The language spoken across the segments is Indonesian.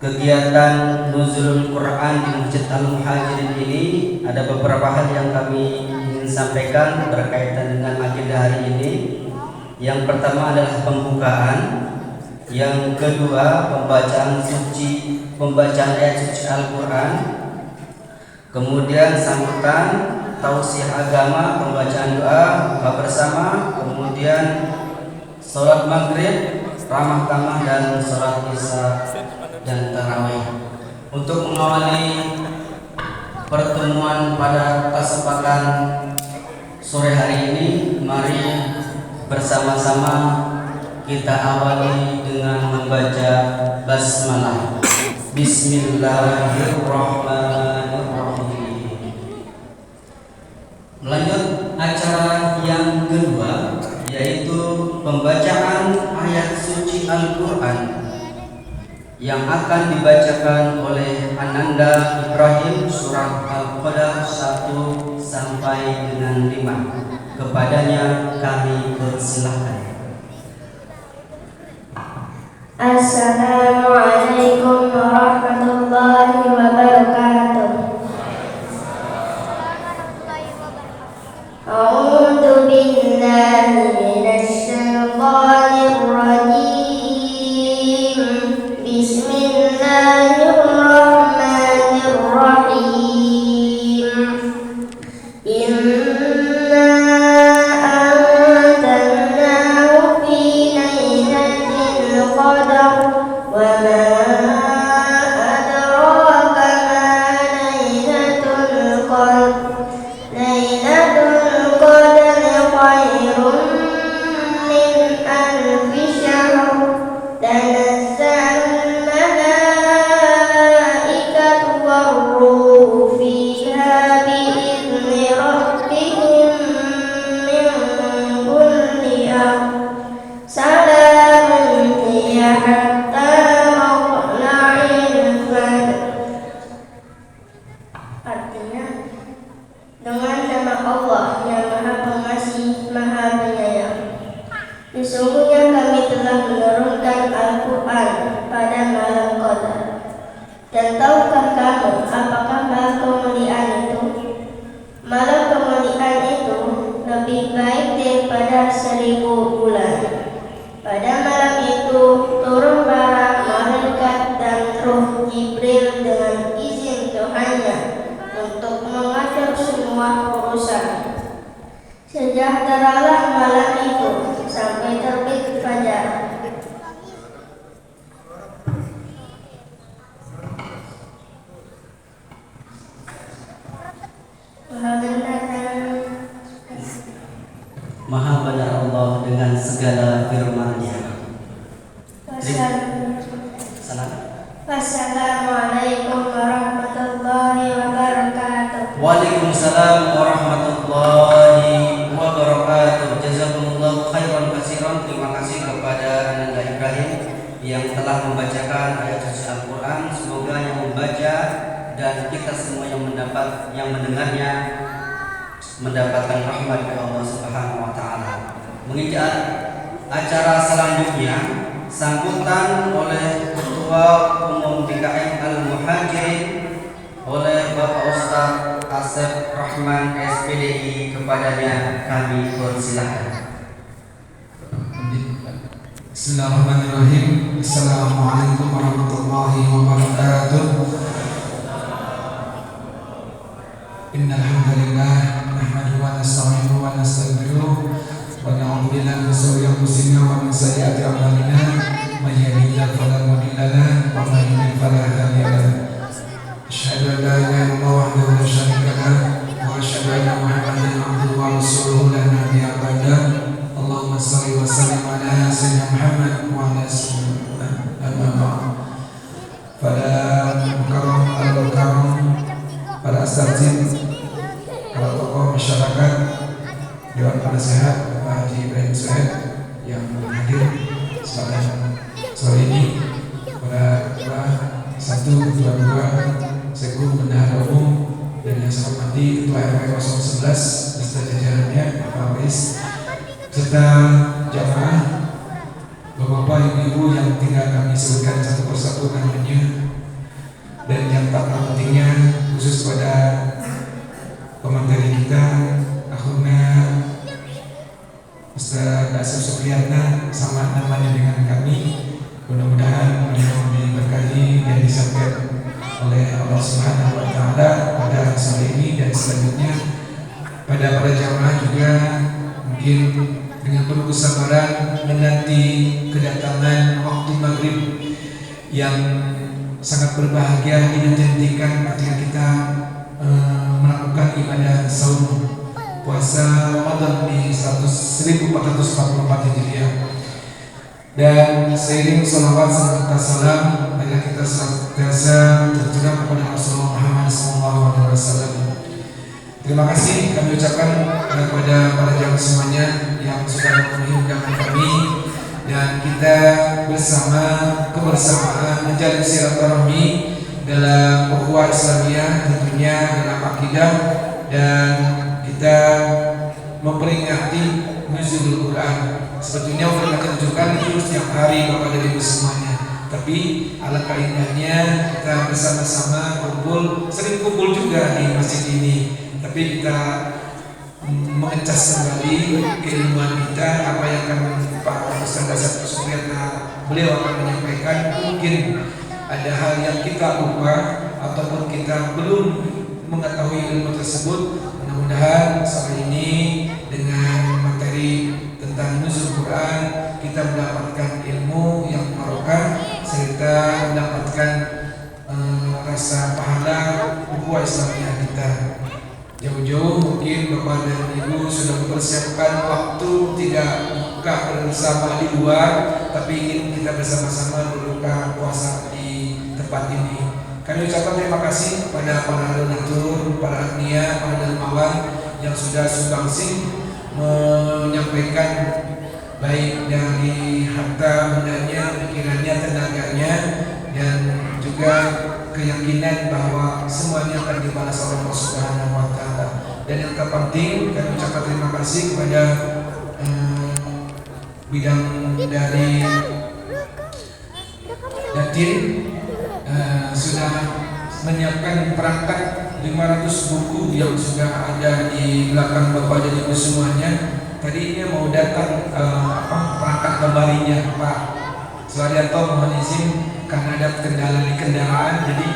kegiatan Nuzulul Quran di Masjid Al-Muhajirin ini ada beberapa hal yang kami ingin sampaikan berkaitan dengan agenda hari ini. Yang pertama adalah pembukaan, yang kedua pembacaan ayat suci Al-Quran, kemudian sambutan, tausiah agama, pembacaan doa, buka bersama, kemudian sholat maghrib, ramah tamah, dan sholat isya dan tarawih. Untuk mengawali pertemuan pada kesempatan sore hari ini, mari bersama-sama kita awali dengan membaca basmalah. Bismillahirrahmanirrahim. Melanjut acara yang kedua, yaitu pembacaan ayat suci Al-Quran yang akan dibacakan oleh Ananda Ibrahim, surah Al-Qadar 1 sampai dengan 5. Kepadanya kami persilahkan. Assalamualaikum warahmatullahi wabarakatuh. A'udzu billahi minasy syaithanir rajim. Bismillahirrahmanirrahim. Inna anzalnahu fi lailatul qadar wa ma adraka ma lailatul qadar. Lailatul qadar khairun min alfi syahr. Tanazzalul malaikatu war-ruhu fiha bi'izni rabbihim min kulli amr. Salamun hiya hatta matla'il fajr. Artinya, dengan nama Allah yang Maha Pengasih, Maha Penyayang. Sesungguhnya kami telah menurunkan Al-Quran pada malam Qadar. Dan tahukah kamu apakah malam kemuliaan itu? Malam kemuliaan itu lebih baik daripada 1000 bulan. Pada malam itu turun para malaikat dan Ruh Jibril dengan izin Tuhannya untuk mengatur semua urusan. Sejahteralah malam itu sampai terbit fajar. Maha benar Allah dengan segala firman-Nya. Wassalamualaikum warahmatullahi wabarakatuh. Waalaikumsalam warahmatullahi wabarakatuh. Jazakumullahu khairan katsiran. Terima kasih kepada Ananda Ibrahim yang telah membacakan ayat suci Al-Quran. Semoga yang membaca dan kita semua yang mendengarnya mendapatkan rahmat dari Allah Subhanahu wa taala. Menginjak acara selanjutnya, sambutan oleh Ketua Umum DKM Al-Muhajirin oleh Bapak Ustaz Asep Rahman SPDI. Kepadanya kami persilahkan. Bismillahirrahmanirrahim. Assalamualaikum warahmatullahi wabarakatuh. Innal hamdalillah nahmaduhu wa nasta'inuhu wa nastaghfiruh wa na'udzu billahi min shururi anfusina wa min sayyiati a'malina. May yahdihillahu fala mudilla lahu wa may yudlil fala hadiya lahu. Asyhadu an la ilaha illallah wahdahu la syarika lahu wa asyhadu anna Muhammadan abduhu wa rasuluhu la nabiyya ba'dahu. Allahumma shalli wa sallim ala sayyidina Muhammad wa ala alihi amma ba'd. Pada mukarram al-mukarram, para asatidz, para tokoh masyarakat, Dewan Penasehat Pak Haji Ibrahim Suhaid yang hadir pada sore ini, para 1, 2, Sekku Bendahara Umum dan yang saya hormati Ketua RW 011 beserta jajarannya, Pak Wis, serta jamaah, bapak-bapak, ibu-ibu yang tidak kami sebutkan satu persatu namanya, tak kalah pentingnya khusus pada pemateri kita akhirnya Ustaz Asep Supriyatna sama namanya dengan kami. Mudah-mudahan beliau diberkahi dan disampaikan oleh Allah Subhanahu wa taala pada sore ini dan selanjutnya pada para jamaah juga mungkin dengan penuh kesabaran menanti kedatangan waktu maghrib yang sangat berbahagia dinantikan ketika kita melakukan ibadah saum puasa Ramadan di 1444 Hijriah. Dan seiring salawat serta salam marilah kita senantiasa tercurah kepada Rasulullah Muhammad SAW. Terima kasih kami ucapkan kepada para jamaah semuanya yang sudah memenuhi undangan kami, dan kita bersama kebersamaan menjalin silaturahmi dalam ukhuwah Islamiyah, tentunya dalam akidah, dan kita memperingati nuzulul Quran. Sebetulnya udah kita tunjukkan itu setiap hari Bapak dan Ibu semuanya, tapi alangkah indahnya kita bersama-sama kumpul, sering kumpul juga di masjid ini, tapi kita mengecas kembali keilmuan kita, apa yang akan Pak Ustaz Asep Supriyatna beliau akan menyampaikan. Mungkin ada hal yang kita lupa ataupun kita belum mengetahui ilmu tersebut. Mudah-mudahan sore ini dengan materi tentang nuzul Quran kita mendapatkan ilmu yang barokah serta mendapatkan rasa pahala ukhuwah Islamiyah kita. Jauh-jauh mungkin Bapak dan Ibu sudah mempersiapkan waktu tidak buka bersama di luar, tapi ingin kita bersama-sama berbuka puasa di tempat ini. Kami ucapkan terima kasih kepada para donatur, para agnia, para dermawan yang sudah sumbangsih menyampaikan baik dari harta bendanya, pikirannya, tenaganya, dan juga keyakinan bahwa semuanya akan dibalas oleh Allah Subhanahu wa taala. Dan yang terpenting kami ucapkan terima kasih kepada bidang dari Datin sudah menyiapkan perangkat 500 buku yang sudah ada di belakang Bapak dan Ibu semuanya. Tadinya mau datang perangkat kembalinya Pak Suharyanto, mohon izin karena ada kendala di kendaraan, jadi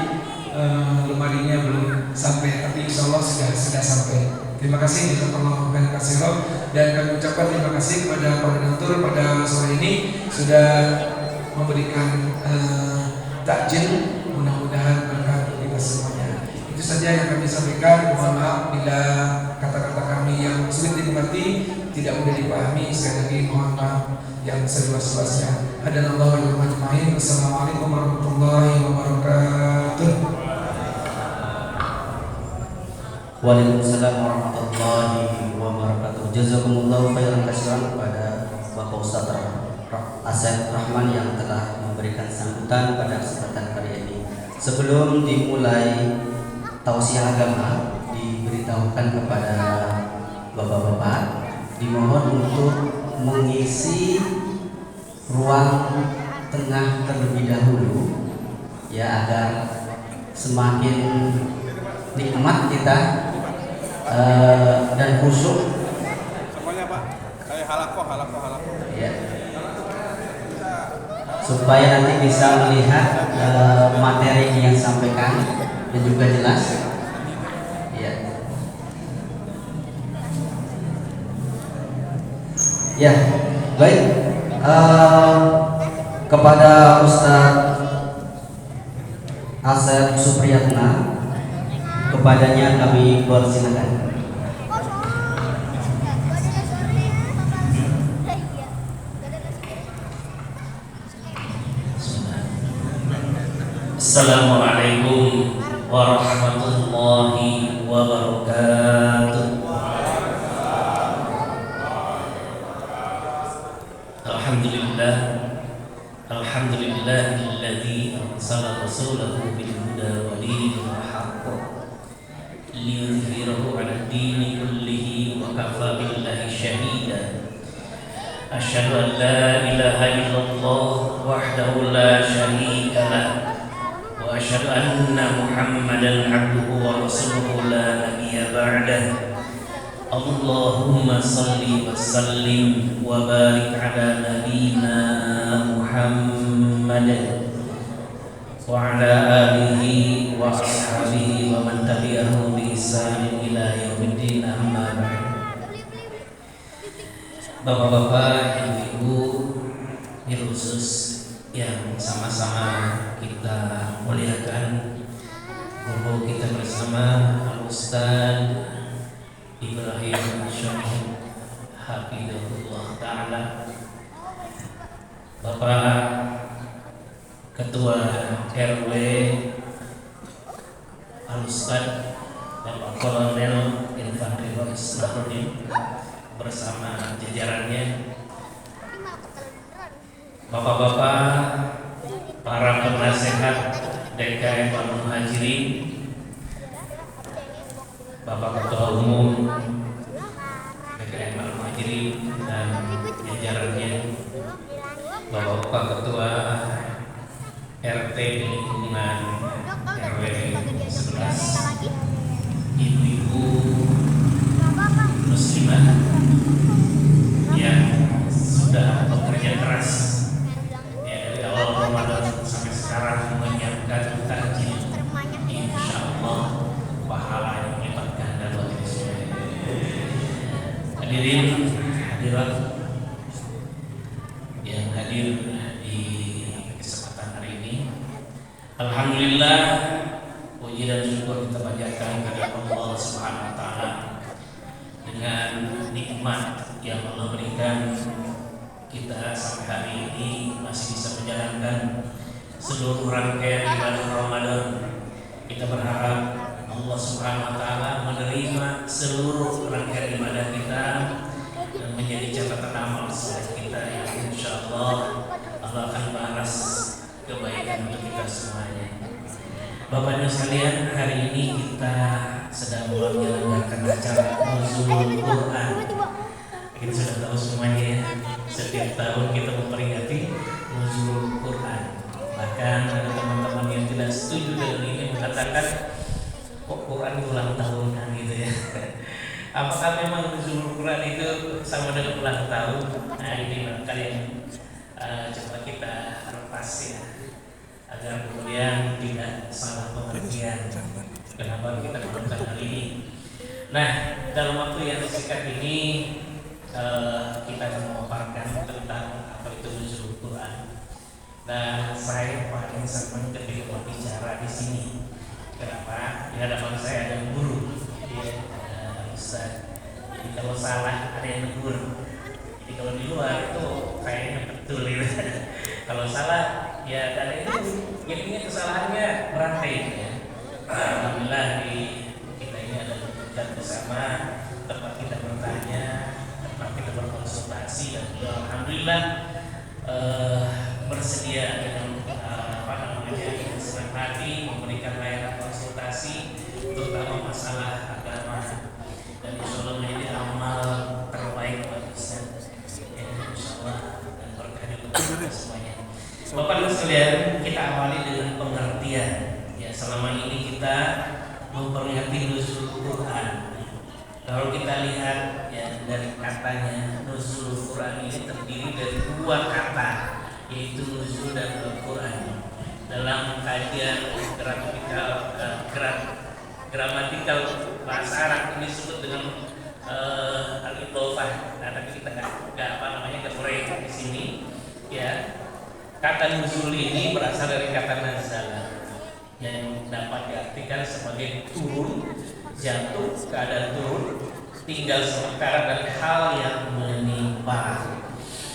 lemarinya belum sampai, tapi insya Allah sudah sampai. Terima kasih jazakallahu khairan katsiran, dan kami ucapkan terima kasih kepada para donatur pada sore ini sudah memberikan takjil. Mudah-mudahan berkah kita semuanya. Itu saja yang kami sampaikan. Mohon maaf bila kata-kata kami yang sulit dimengerti, tidak mudah dipahami. Sekali lagi mohon maaf yang seluas-luasnya. Hadanallahu wa ajmain. Assalamualaikum warahmatullahi wabarakatuh. Waalaikumsalam warahmatullahi wabarakatuh. Jazakumullahu khairan katsiran kepada Bapak Ustaz Asep Rahman yang telah memberikan sambutan pada kesempatan kali ini. Sebelum dimulai tausiah agama, diberitahukan kepada bapak-bapak dimohon untuk mengisi ruang tengah terlebih dahulu, ya, agar semakin nikmat kita dan khusyuk. Semuanya Pak, kayak halakoh. Ya. Supaya nanti bisa melihat materi yang disampaikan dan juga jelas. Ya. Ya, baik. Kepada Ustadz Asep Supriyatna, kepadanya kami persilakan. Assalamualaikum warahmatullahi wabarakatuh. Alhamdulillahilladzi arsala rasulahu bil huda wa dinil haqq liyudhhirahu 'ala ad-dini kullihi wa kafa billahi shahida. Asyhadu an la ilaha illallah wahdahu la syarika lah wa وأشهد أن محمدا عبده ورسوله لا نبي بعده اللهم صل وسلم وبارك على نبينا محمد وعلى آله وأصحابه ومن تبعهم بإحسان إلى يوم الدين أما بعد. Bapak-bapak, ibu-ibu, khusus yang sama-sama kita muliakan, guru kita bersama Al-Ustaz Ibrahim Syahid Hafizahullah Ta'ala, Bapak Ketua RW Al-Ustaz Bapak Kolonel Infantri Rois Nahrudin bersama jajarannya, Bapak-bapak para penasehat DKM Al-Muhajirin, Bapak Ketua Umum DKM Al-Muhajirin dan jajarannya, Bapak Ketua RT lingkungan RW 11, ibu-ibu muslimah yang sudah bekerja keras ya dari awal Ramadan sampai sekarang menyiapkan takjil, insyaallah pahala yang melipat ganda buat kita semua. Hadirin hadirat yang hadir di kesempatan hari ini, alhamdulillah puji dan syukur kita panjatkan kepada Allah Subhanahu wa taala dengan nikmat yang Allah berikan kita sampai hari ini masih bisa menjalankan seluruh rangkaian ibadah Ramadan. Kita berharap Allah Subhanahu wa taala menerima seluruh rangkaian ibadah kita dan menjadi catatan amal soleh kita yang insyaallah Allah akan balas kebaikan untuk kita semuanya. Bapak Ibu sekalian, hari ini kita sedang menyelenggarakan acara Nuzulul Quran. Kita sudah tahu semuanya ya, setiap tahun kita memperingati Nuzulul Quran. Bahkan ada teman-teman yang tidak setuju dengan ini, mengatakan kok Quran ulang tahun kan gitu ya. Apakah memang Nuzulul Quran itu sama dengan ulang tahun? Nah ini barangkali yang coba kita lepas ya, agar kemudian tidak salah pengertian kenapa kita melakukan hal ini. Nah, dalam waktu yang singkat ini kita akan memaparkan tentang apa itu Nuzulul Quran. Dan saya paling senang ketika berbicara di sini. Kenapa? Di hadapan saya ada guru, ya, Ustaz. Jadi kalau salah ada yang negur. Jadi kalau di luar itu kayaknya betul gitu. Kalau salah ya dan itu intinya kesalahannya berantai ya. Alhamdulillah di kita ini ada kegiatan bersama, tempat kita bertanya, tempat kita berkonsultasi, dan alhamdulillah bersedia dengan senang hati memberikan layanan konsultasi terutama masalah agama, dan insyaallah menjadi amal terbaik bagi kita ya, insyaallah, dan berkah untuk kita semuanya. Bapak Ibu sekalian, kita awali dengan pengertian. Ya, selama ini kita memperingati Nuzulul Quran. Kalau kita lihat ya dari katanya, Nuzulul Quran ini terdiri dari dua kata, yaitu nuzul dan Al-Quran. Dalam kajian gramatikal bahasa Arab ini disebut dengan al-idhofah. Nah, tapi kita nggak boleh di sini ya. Kata nuzul ini berasal dari kata nazala yang dapat diartikan sebagai turun, jatuh, keadaan turun, tinggal sementara, dan hal yang menimpa.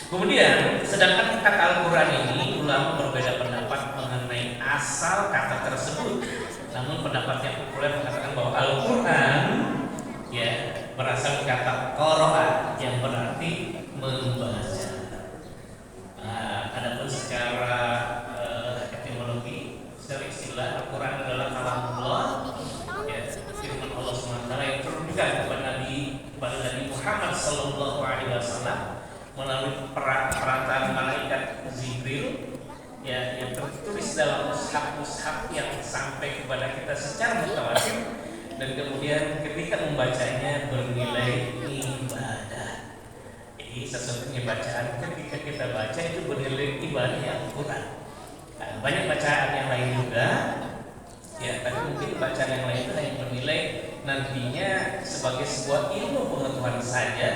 Kemudian, sedangkan kata Al-Quran ini ulama berbeda pendapat mengenai asal kata tersebut. Namun pendapat yang populer mengatakan bahwa Al-Quran ya berasal dari kata qara'a yang berarti membaca. Adapun secara etimologi, secara istilah, Al-Quran adalah kalamullah, ya, firman Allah SWT yang turunkan kepada Nabi Muhammad SAW melalui perantara malaikat Jibril, ya, yang tertulis dalam mushaf yang sampai kepada kita secara mutawatir dan kemudian ketika membacanya bernilai ibadah. Jadi sesungguhnya bacaan ketika kita baca itu bernilai ibadah Al-Quran. Nah, banyak bacaan yang lain juga, ya, tapi mungkin bacaan yang lain itu hanya bernilai nantinya sebagai sebuah ilmu pengetahuan saja,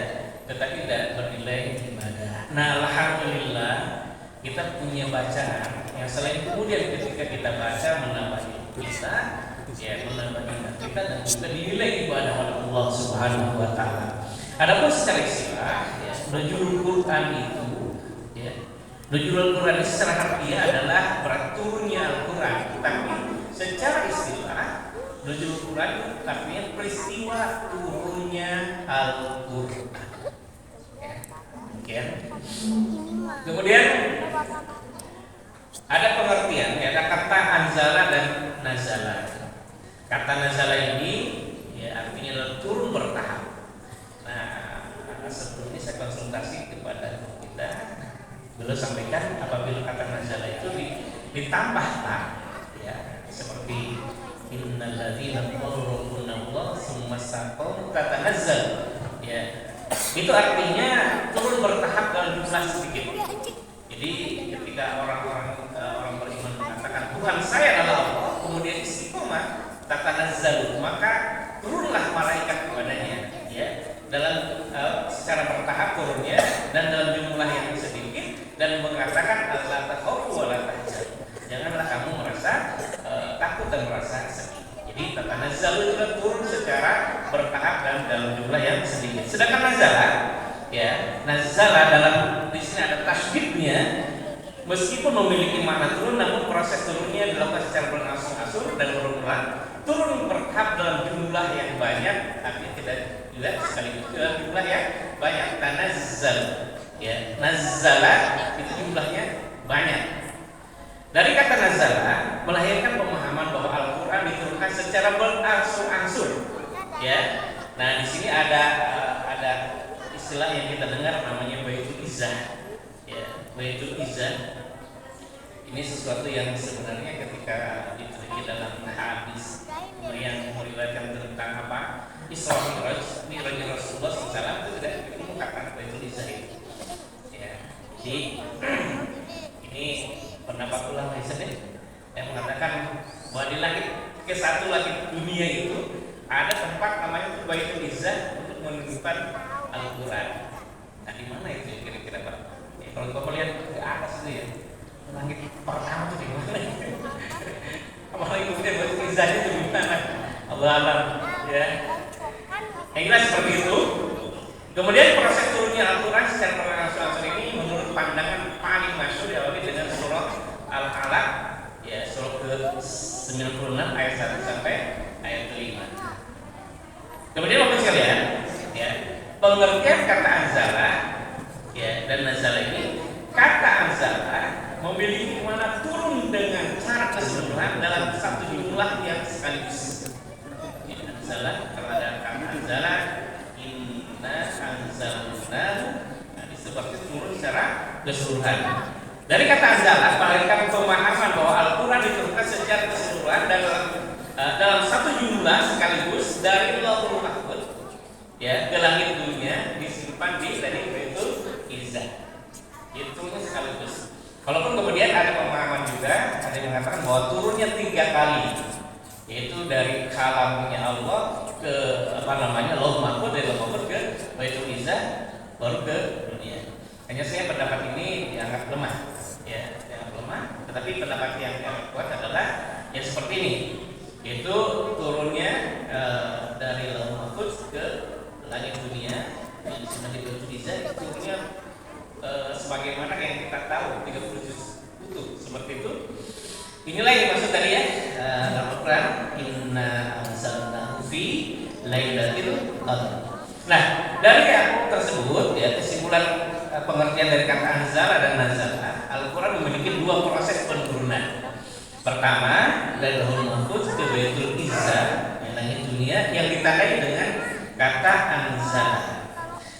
tetapi tidak bernilai ibadah. Nah, alhamdulillah kita punya bacaan yang selain kemudian ketika kita baca menambah ilmu kita, ya, menambah iman kita dan juga dinilai ibadah oleh Allah Subhanahu wa taala. Adapun secara istilah, ya, nuzulul Quran itu, ya, nuzulul Quran secara harfiah adalah turunnya Al-Quran, tapi secara istilah nuzulul Quran artinya peristiwa turunnya Al-Quran. Ya. Kemudian ada pengertian, ya, ada kata anzala dan nazala. Kata nazala ini, ya, artinya adalah turun bertahap. Nah, sebelumnya saya konsultasi kepada kita, beliau sampaikan apabila kata nazala itu ditambah tak, ya, seperti innal ladzina qalu rabbunallah tsumma istaqamu tatanazzal, ya, itu artinya turun bertahap dalam jumlah sedikit. Jadi ketika orang beriman mengatakan Tuhan saya adalah Allah, kemudian istiqomah tatanazzal, maka turunlah malaikat kepadanya, ya, dalam secara bertahap turunnya dan dalam jumlah yang sedikit dan mengatakan la takhafu wa la tahzan. Janganlah kamu merasa takut dan merasa sedih. Jadi tatanazzal itu turun secara bertahap dan dalam jumlah yang sedikit. Sedangkan nazala, ya, nazala dalam di sini ada tasydidnya, meskipun memiliki makna turun, namun proses turunnya dilakukan secara berangsur-angsur dan berulang, turun bertahap dalam jumlah yang banyak, artinya tidak juga sekaligus dalam jumlah yang banyak. Tanazzal, ya, nazzala itu jumlahnya banyak. Dari kata nazala melahirkan pemahaman bahwa Al-Quran diturunkan secara berangsur-angsur, ya. Nah, di sini ada istilah yang kita dengar namanya Baitul Izzah, ya, Baitul Izzah. Ini sesuatu yang sebenarnya ketika diteliti dalam hadis yang meriwayatkan tentang apa Isra Mi'raj Rasulullah SAW itu tidak ditemukan Baitul Izzah itu, ya. Jadi ini pendapat ulama Islam yang mengatakan bahwa di langit ke satu langit dunia itu ada tempat namanya Baitul Izzah untuk menitipkan Al-Quran. Nah, di mana itu kira-kira Pak? Ya, kalau Bapak lihat ke atas itu, ya, langit pertama itu di mana? Apalagi kemudian Baitul Izzah itu di mana? Allah alam, ya. Yang jelas seperti itu. Kemudian proses turunnya Al-Quran secara berangsur-angsur ini menurut pandangan paling masyhur diawali dengan surah Al-Alaq, ya, surah ke-96 ayat 1 sampai ayat 5. Kemudian Bapak sekalian, ya, pengertian kata anzala, ya, dan nazala ini, kata anzala memiliki makna turun dengan cara keseluruhan dalam satu jumlah yang sekaligus. Ya, anzala, karena ada kata anzala, inna anzalna, nah, disebut turun secara keseluruhan. Dari kata anzala melahirkan pemahaman bahwa Al-Quran diturunkan secara keseluruhan dalam satu jumlah sekaligus dari Lauhul Mahfuz, ya, ke langit dunia, disimpan di Baitul Izzah. Itu sekaligus. Walaupun kemudian ada pemahaman juga, ada yang mengatakan bahwa turunnya 3 kali, yaitu dari kalamnya Allah ke Lauhul Mahfuz, dari Lauhul Mahfuz ke Baitul Izzah, baru ke dunia. Hanya saya pendapat ini dianggap lemah, ya, dianggap lemah. Tetapi pendapat yang kuat adalah yang seperti ini, yaitu turunnya dari Lauhul Mahfuz ke langit dunia, yang disebut Baitul Izzah, turunnya sebagaimana yang kita tahu 30 juz utuh seperti itu. Inilah yang dimaksud tadi, ya, Al-Quran inna anzalnahu fi lailatul qadr. Nah, dari yang tersebut, ya, kesimpulan pengertian dari kata anzala dan nazala, Al-Quran memiliki 2 proses penurunan. Pertama, dari Lauhul Mahfuz ke Baitul Izzah, yang langit dunia, yang ditandai dengan kata anzala.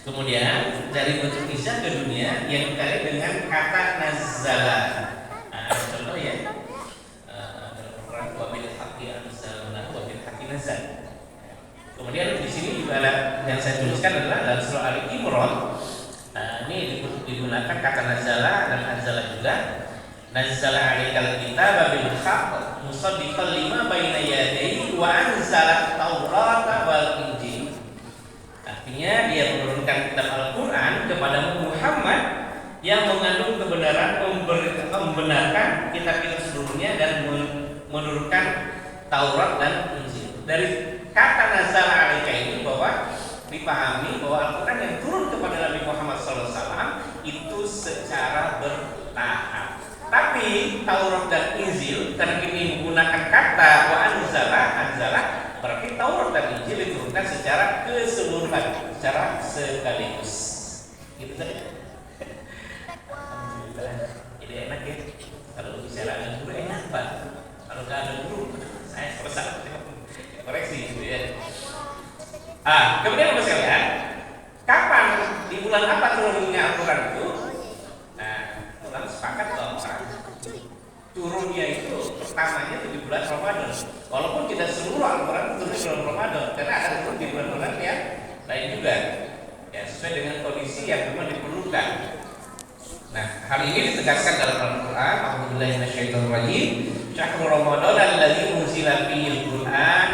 Kemudian dari Baitul Izzah ke dunia yang ditandai dengan kata nazala. Nah, contoh, ya, dalam Al-Quran nazal. Kemudian di sini juga ada yang saya tuliskan adalah dalam surah Ali Imran. Ini digunakan kata nazala dan anzala juga. Nazzala 'alaikal kitaba bil haqq musaddiqan lima baina yadayhi wa anzala at-taurata wal injil. Artinya dia menurunkan kitab Al-Qur'an kepada Muhammad yang mengandung kebenaran, membenarkan kitab-kitab sebelumnya dan menurunkan Taurat dan Injil. Dari kata nazala 'alaika ini bahwa dipahami bahwa Al-Qur'an yang turun kepada Nabi Muhammad SAW itu secara bertahap. Tapi Taurat dan Injil terkini menggunakan kata wa anzala, berarti Taurat dan Injil diturunkan secara keseluruhan, secara sekaligus. Gitu saja. Alhamdulillah. Jadi enak ya. Kalau bicara dengan guru enak Pak. Kalau nggak ada guru, saya selesai. Koreksi gitu ya. Kemudian Bapak sekalian, kapan di bulan apa turunnya Al-Quran itu? Orang sepakat bahwa turunnya itu pertamanya itu di bulan Ramadan. Walaupun tidak seluruh Al-Quran turun di bulan Ramadan, karena ada turun di bulan-bulan yang lain juga, ya sesuai dengan kondisi yang memang diperlukan. Nah, hal ini ditegaskan dalam Al-Quran. A'udzubillahi minasyaitonirrajim. Syahrul Ramadan alladzi unzila fihil Qur'an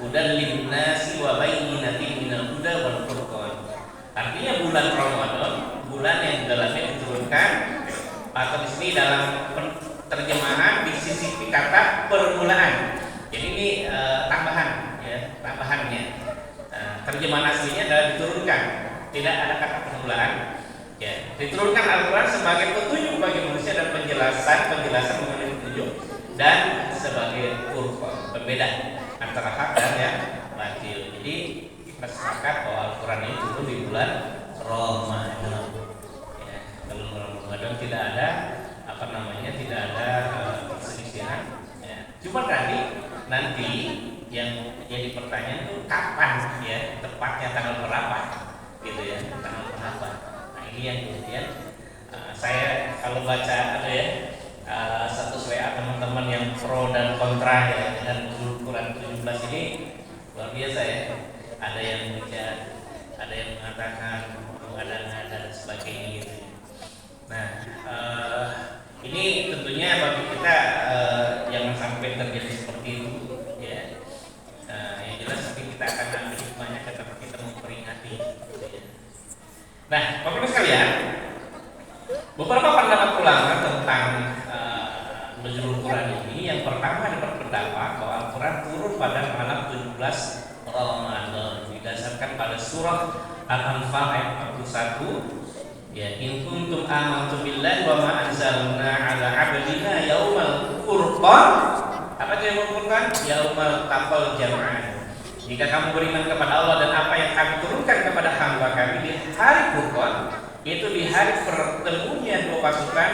hudan lin-nasi wa bayyinatin minal huda wal furqan. Artinya bulan Ramadan, bulan yang dalamnya diturunkan, atau di sini dalam terjemahan disisipi kata permulaan. Jadi ini tambahan, ya, tambahannya. Terjemahan aslinya adalah diturunkan, tidak ada kata permulaan. Ya, diturunkan Al-Quran sebagai petunjuk bagi manusia dan penjelasan mengenai petunjuk dan sebagai furqan, pembeda antara hak dan yang batil. Jadi kita sepakat bahwa Al-Quran ini turun di bulan Ramadan. Ya, kalau bulan Ramadan tidak ada tidak ada perselisihan. Ya. Cuma nanti yang jadi pertanyaan itu kapan ya tepatnya tanggal berapa, gitu ya, tanggal berapa. Nah ini yang kemudian saya kalau baca ada ya status WA teman-teman yang pro dan kontra ya dengan Quran 17 ini luar biasa ya. Ada yang menghujat, ada yang mengatakan mengada-ngada dan sebagainya gitu. Nah ini tentunya bagi kita jangan sampai terjadi seperti itu ya. Yang jelas nanti kita akan ambil hikmahnya ketika kita memperingati gitu ya. Nah Bapak-Ibu sekalian, beberapa pendapat ulama tentang nuzul Quran ini. Yang pertama ada berpendapat bahwa Al-Quran turun pada malam 17 Ramadan didasarkan pada surah Al-Anfal ayat 41. Ya, in kuntum amantu billahi wa ma anzalna ala abdina yaumal furqan. Apa itu yaumul furqan? Yaumal taqal jam'an. Jika kamu beriman kepada Allah dan apa yang kami turunkan kepada hamba kami di hari Furqan, itu di hari pertemunya dua pasukan.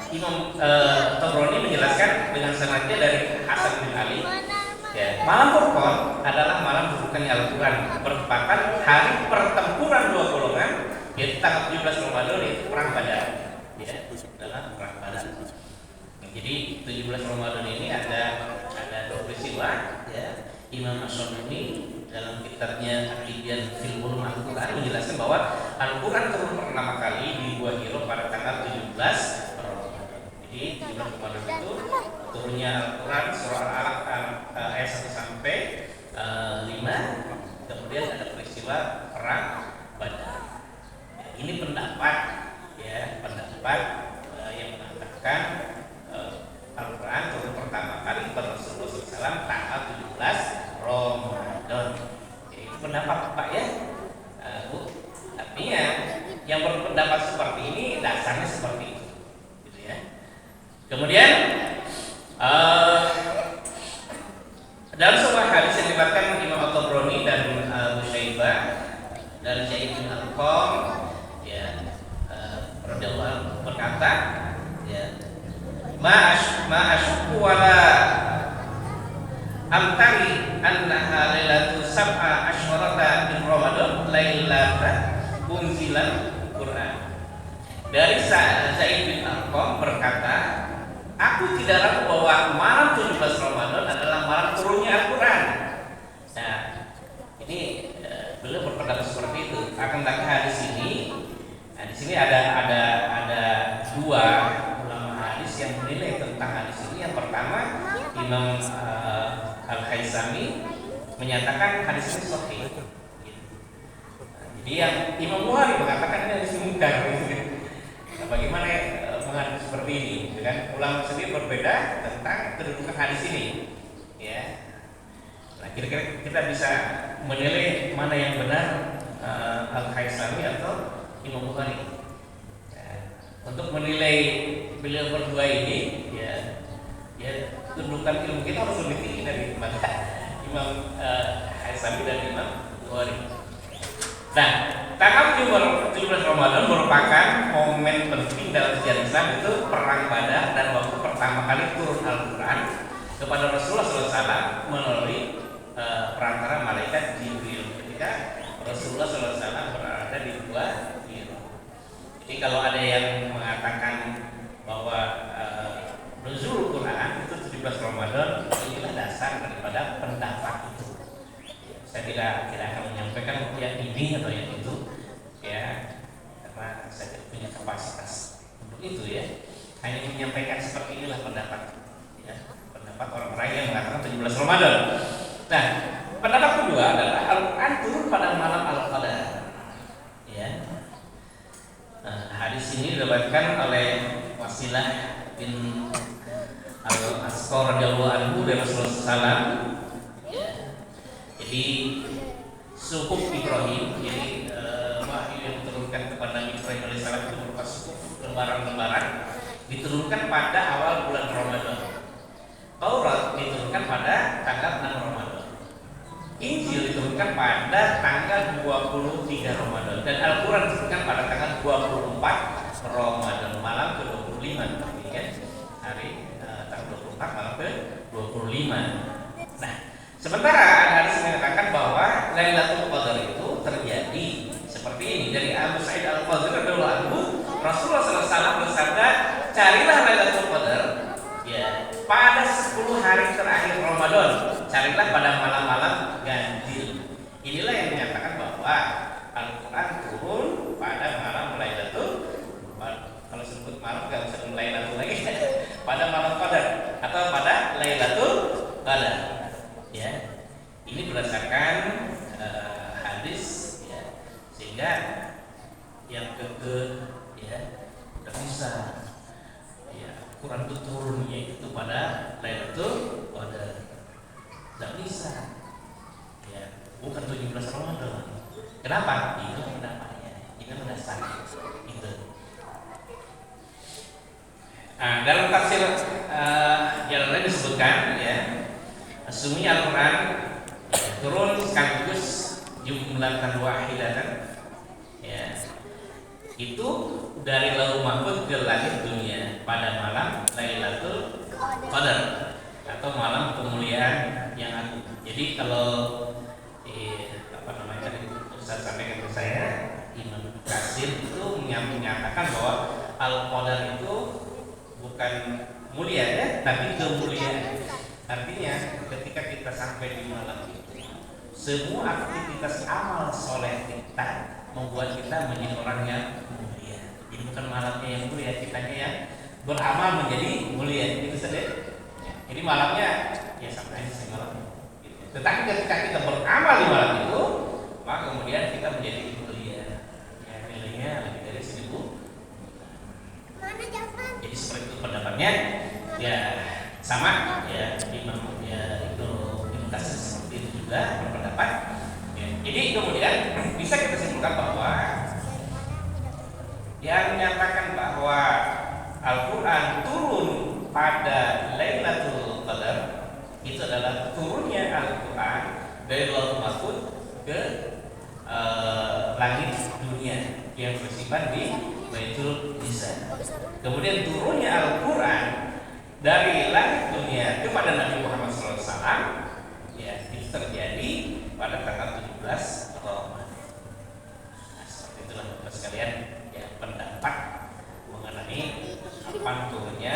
Imam Tabrani menjelaskan dengan sanadnya dari Hasan bin Ali. Ya, malam Furqan adalah malam turunnya Al-Quran, bertepatan hari pertempuran dua golongan, yaitu tanggal 17 Ramadan, yaitu perang Badar. Ya, adalah perang Badar. Jadi 17 Ramadan ini ada dua peristiwa. Ya, Imam As-Sunni dalam kitabnya Al-Ibyan fil Ulum Al-Quran menjelaskan bahwa Al-Quran turun pertama kali di Gua Hiro pada tanggal 17 Ramadan. Jadi 17 Ramadan itu turunnya Al-Quran surah Al-Alaq ayat 1 sampai 5. Kemudian ada peristiwa perang Badar. Ini pendapat ya, yang mengatakan Al-Quran turun pertama kali pada Rasulullah SAW tanggal 17 Ramadan. Ya, itu pendapat Pak ya, Bu. Artinya yang berpendapat seperti ini dasarnya seperti itu, gitu ya. Kemudian dalam sebuah hadis yang diriwayatkan Imam At-Tabrani dan Abu Syaibah dari Zaid bin Arqam, ya, radhiyallahu berkata, ya, ma asyku wala amtari annaha lailatu sab'a asyarata min Ramadan lailatan unzilal Quran. Dari Zaid bin Arqam berkata, aku tidak ragu bahwa malam 17 Ramadan adalah malam turunnya Al-Quran. Imam Al-Haythami menyatakan hadis ini sahih. Jadi yang Imam Bukhari mengatakan ini hadis munkar. Nah, bagaimana menghadapi seperti ini? Dengan ulama sendiri berbeda tentang kedudukan hadis ini. Ya. Nah, kira-kira kita bisa menilai mana yang benar, Al-Haythami atau Imam Bukhari. Untuk menilai beliau berdua ini, ya kedudukan ilmu kita harus lebih tinggi daripada Imam Haythami dan Imam Bukhari. Nah, tanggal 17 Ramadan merupakan momen penting dalam sejarah Islam, itu perang Badar dan waktu pertama kali turun Al-Quran kepada Rasulullah SAW melalui perantara malaikat Jibril ketika Rasulullah SAW berada di Gua Hira. Jadi kalau ada yang mengatakan bahwa nuzul Quran itu 17 Ramadan, inilah dasar daripada pendapat itu. Saya tidak akan menyampaikan yang ini atau yang itu, ya, karena saya tidak punya kapasitas untuk itu, ya. Hanya menyampaikan seperti inilah pendapat, ya, pendapat orang-orang yang mengatakan 17 Ramadan. Nah, pendapat kedua adalah Al-Quran turun pada malam Al-Qadar, ya. Hadis ini diriwayatkan oleh Wasilah bin Al-Asqa radhiyallahu anhu dari Rasulullah SAW. Jadi suhuf Ibrahim, jadi wahyu yang diturunkan kepada Nabi Ibrahim alaihissalam itu berupa suhuf lembaran-lembaran, diturunkan pada awal bulan Ramadan. Taurat diturunkan pada tanggal 6 Ramadan. Injil diturunkan pada tanggal 23 Ramadan dan Al-Quran diturunkan pada tanggal 24 Ramadan malam ke-25, ya. Hari tanggal 24 malam ke-25. Nah, sementara ada hadis mengatakan bahwa Lailatul Qadar itu terjadi seperti ini dari Abu Sa'id Al-Khudri radhiyallahu anhu. Rasulullah SAW bersabda, carilah Lailatul Qadar, ya, pada 10 hari terakhir Ramadan, carilah pada malam-malam ganjil. Inilah yang menyatakan bahwa Al-Quran turun pada malam Lailatul Qadar. Kalau sebut malam nggak usah Lailatul lagi, pada malam Qadar atau pada Lailatul Qadar. Ya, ini berdasarkan hadis, ya, sehingga yang ya tidak bisa, ya, Quran itu turunnya itu pada Lailatul Qadar, tidak bisa, ya, bukan 17 Ramadan. Kenapa? Itu pendapatnya, ini mendasar itu. Nah, dalam tafsir yang lain disebutkan, ya, sesungguhnya Al-Quran turun sekaligus jumlatan wahidatan, ya, itu dari Lauhul Mahfuz ke langit dunia pada malam Lailatul Qadar atau malam kemuliaan yang agung. Jadi kalau tadi Ustaz sampaikan ke saya, Imam Katsir itu menyatakan bahwa Al-Qadar itu bukan mulia, ya, tapi kemuliaan. Artinya ketika kita sampai di malam itu, semua aktivitas amal soleh kita membuat kita menjadi orang yang mulia. Jadi bukan malamnya yang mulia, kitanya yang beramal menjadi mulia. Itu saja. Jadi malamnya ya sama aja sih malam. Tetapi ketika kita beramal di malam itu, maka kemudian kita menjadi mulia. Ya, nilainya lebih dari 1000. Jadi seperti itu pendapatnya. Ya, sama, ya, Imam, ya, itu Ibnu Katsir seperti itu juga berpendapat, ya. Jadi kemudian bisa kita simpulkan bahwa yang menyatakan bahwa Al-Quran turun pada Lailatul Qadar itu adalah turunnya Al-Quran dari Lauhul Mahfuz ke langit dunia yang bersimpan di Baitul Izzah. Kemudian turunnya Al-Quran dari langit dunia kepada Nabi Muhammad SAW, ya, itu terjadi pada tanggal 17 Ramadan. Nah, seperti itulah Bapak sekalian, ya, pendapat mengenai kapan turunnya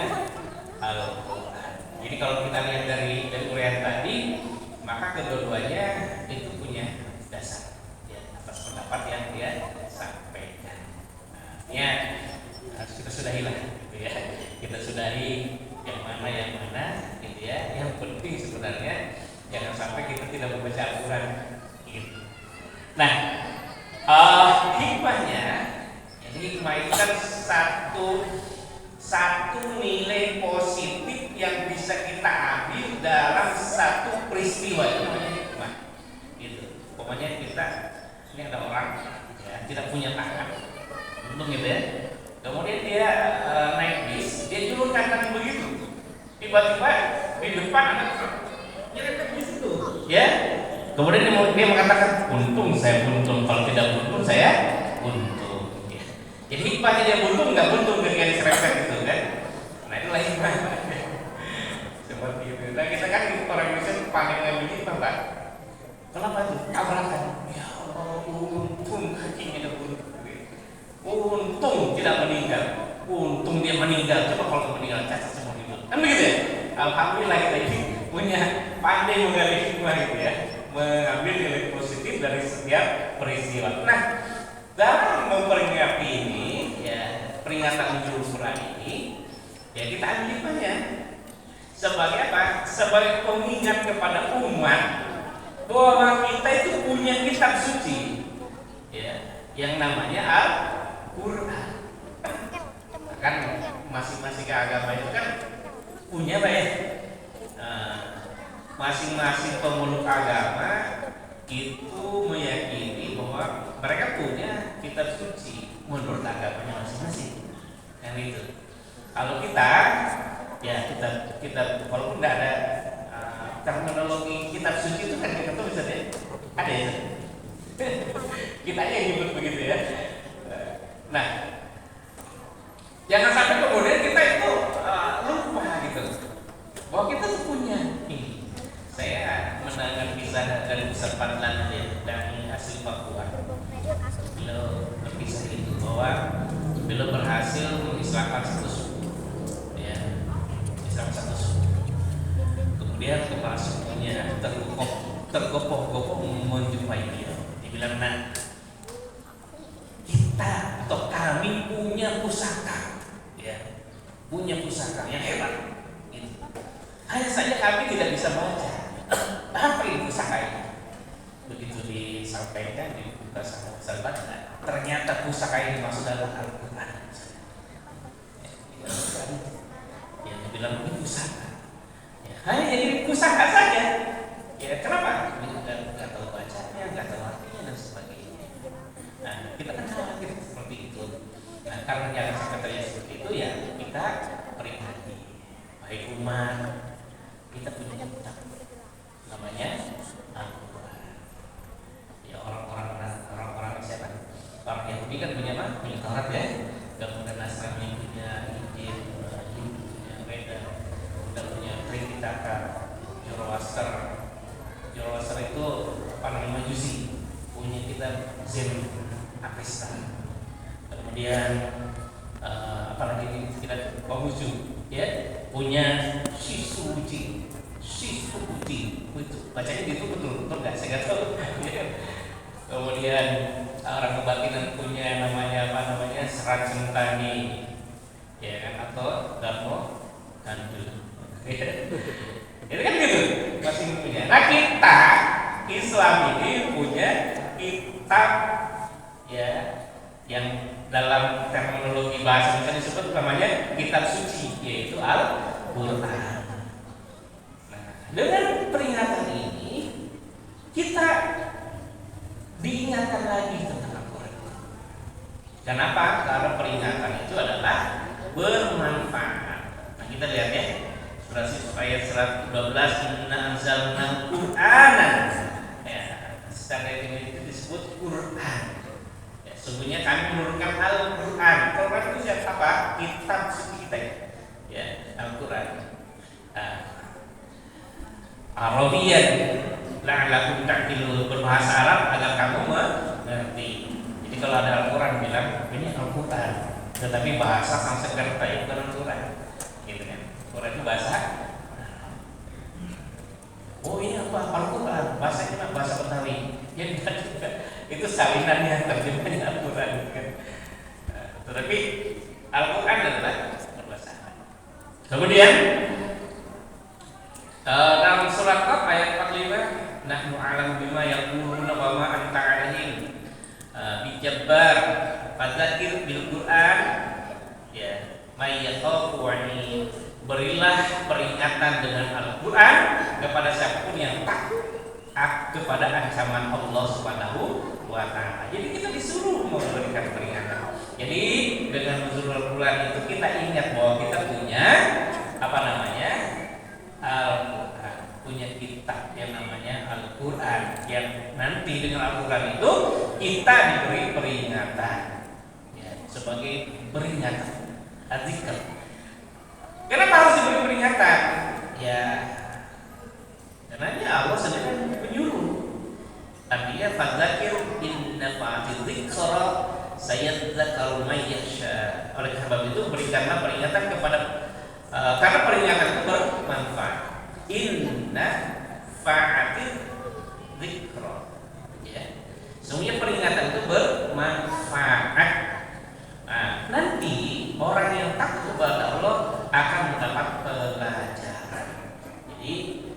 Al-Quran. Jadi kalau kita lihat dari uraian tadi, maka kedua-duanya itu punya dasar, ya, atas pendapat yang dia sampaikan. Nah, ya, kita sudahilah, gitu ya. Kita sudahi yang mana, gitu ya. Yang penting sebenarnya jangan sampai kita tidak membaca Al-Quran gitu. Nah, hikmahnya ini hikmah itu kan satu nilai positif yang bisa kita ambil dalam satu peristiwa, itu namanya hikmah gitu. Pokoknya kita ini ada orang ya, tidak punya tangan, untung gitu ya. Kemudian dia naik bis, dia julurkan kaki begitu. Tiba-tiba di depan ada nyerempet di situ, ya. Kemudian dia mengatakan, untung saya buntung, kalau tidak buntung saya buntung. Ya. Jadi hikmahnya dia buntung nggak buntung ketika diserempet gitu kan? Nah itulah hikmah. Seperti itu. Nah kita kan orang Indonesia paling ngambil hikmah, Pak. Kenapa itu? Tabrakan. Ya Allah, untung kakinya ada buntung. Untung tidak meninggal. Untung dia meninggal. Coba kalau meninggal cacat semua hidup. Kan begitu ya? Alhamdulillah kita ini punya pandai menggali hikmah gitu ya, mengambil nilai positif dari setiap peristiwa. Nah, dalam memperingati ini, ya peringatan Nuzul Quran ini, ya kita ambil hikmahnya sebagai apa? Sebagai pengingat kepada umat bahwa kita itu punya kitab suci, ya, yang namanya Al-Quran. Kan masing-masing agama itu kan punya apa ya? Masing-masing pemeluk agama itu meyakini bahwa mereka punya kitab suci menurut agamanya masing-masing. Yang itu. Kalau kita, ya kita walaupun tidak ada terminologi kitab suci itu kan kita tuh bisa deh, ada ya. Kita aja yang nyebut begitu ya. Nah, jangan sampai kemudian kita itu lupa gitu bahwa kita tuh punya ini. Saya mendengar kisah dari Ustaz Fadlan dari asli Papua. Beliau berkisah itu bahwa beliau berhasil mengislamkan satu suku, ya, Islam satu suku. Kemudian kepala sukunya tergopoh-gopoh menjumpai dia. Dibilang, nah, kita atau kami punya pusaka, ya, punya pusaka yang hebat. Gitu. Hanya saja kami tidak bisa baca. Apa itu pusaka ini? Begitu disampaikan dibuka sama Ustaz Fadlan, ternyata pusaka ini masuk dalam Al-Quran. Ya, dibilang ini pusaka. Ya, hanya jadi pusaka saja. Ya, kenapa? Nggak tahu bacanya, nggak tahu artinya dan sebagainya. Nah, kita kan khawatir seperti itu. Nah, karena jangan sampai terjadi seperti itu, ya kita peringati. Baik umat, kita punya kitab namanya Al-Quran. Ya orang-orang siapa? Orang Yahudi kan punya apa? Punya Taurat ya. Kemudian Nasrani punya Injil, punya Weda, kemudian punya Tripitaka, Zoroaster. Zoroaster itu apa namanya Majusi, punya kitab Zen Avesta. Kemudian apa lagi kita Konghucu, ya, punya Shisuji. Itu bacanya gitu betul nggak? Saya nggak tahu. Kemudian orang kebatinan punya namanya apa namanya Serat Sentani, ya kan, atau Dharma Kandul. Itu kan gitu masing punya. Nah kita Islam ini punya kitab, ya, yang dalam terminologi bahasa kita disebut namanya kitab suci, yaitu Al-Quran. Dengan peringatan ini kita diingatkan lagi tentang Al-Quran. Kenapa? Karena peringatan itu adalah bermanfaat. Nah kita lihat ya, ayat 112, Inna anzalna Qur'anan. Ya, secara itu disebut Quran. Ya, sungguhnya kami menurunkan Al-Quran. Al-Quran itu apa? Kitab suci kita, ya, Al-Quran. Arabian la'allakum ta'qilun, berbahasa Arab agar kamu mengerti. Jadi kalau ada Al-Quran bilang ini Al-Quran, tetapi bahasa Sanskerta itu bukan Al-Quran, gitu kan? Quran itu bahasa. Oh ini apa? Al-Quran, bahasanya bahasa Betawi. Ya juga itu salinannya, terjemahnya Al-Quran, kan? Tetapi Al-Quran adalah berbahasa Arab. Kemudian dalam surah surat Qaf ayat 45, nahnu a'lamu bima yaquluna wa ma anta 'alaihim bijabbar fadzakir bil Qur'an ya may yakhafu wa'id. Berilah peringatan dengan Al-Qur'an kepada siapapun yang takut kepada ancaman Allah Subhanahu wa taala. Jadi kita disuruh memberikan peringatan. Jadi dengan nuzulul Quran itu kita ingat bahwa kita punya Al-Quran, punya kitab yang namanya Al-Quran, yang nanti dengan Al-Quran itu kita diberi peringatan ya, sebagai peringatan adzikr. Kenapa harus diberi peringatan? Ya karena Allah sendiri menyuruh. Artinya fadzakir in nafa'ati dzikra sayadzakkaru may yakhsha. Oleh sebab itu berikanlah peringatan kepada karena peringatan itu bermanfaat. Inna fa'ati dzikra. Ya. Semuanya peringatan itu bermanfaat. Nah, nanti orang yang takut kepada Allah akan mendapat pelajaran. Jadi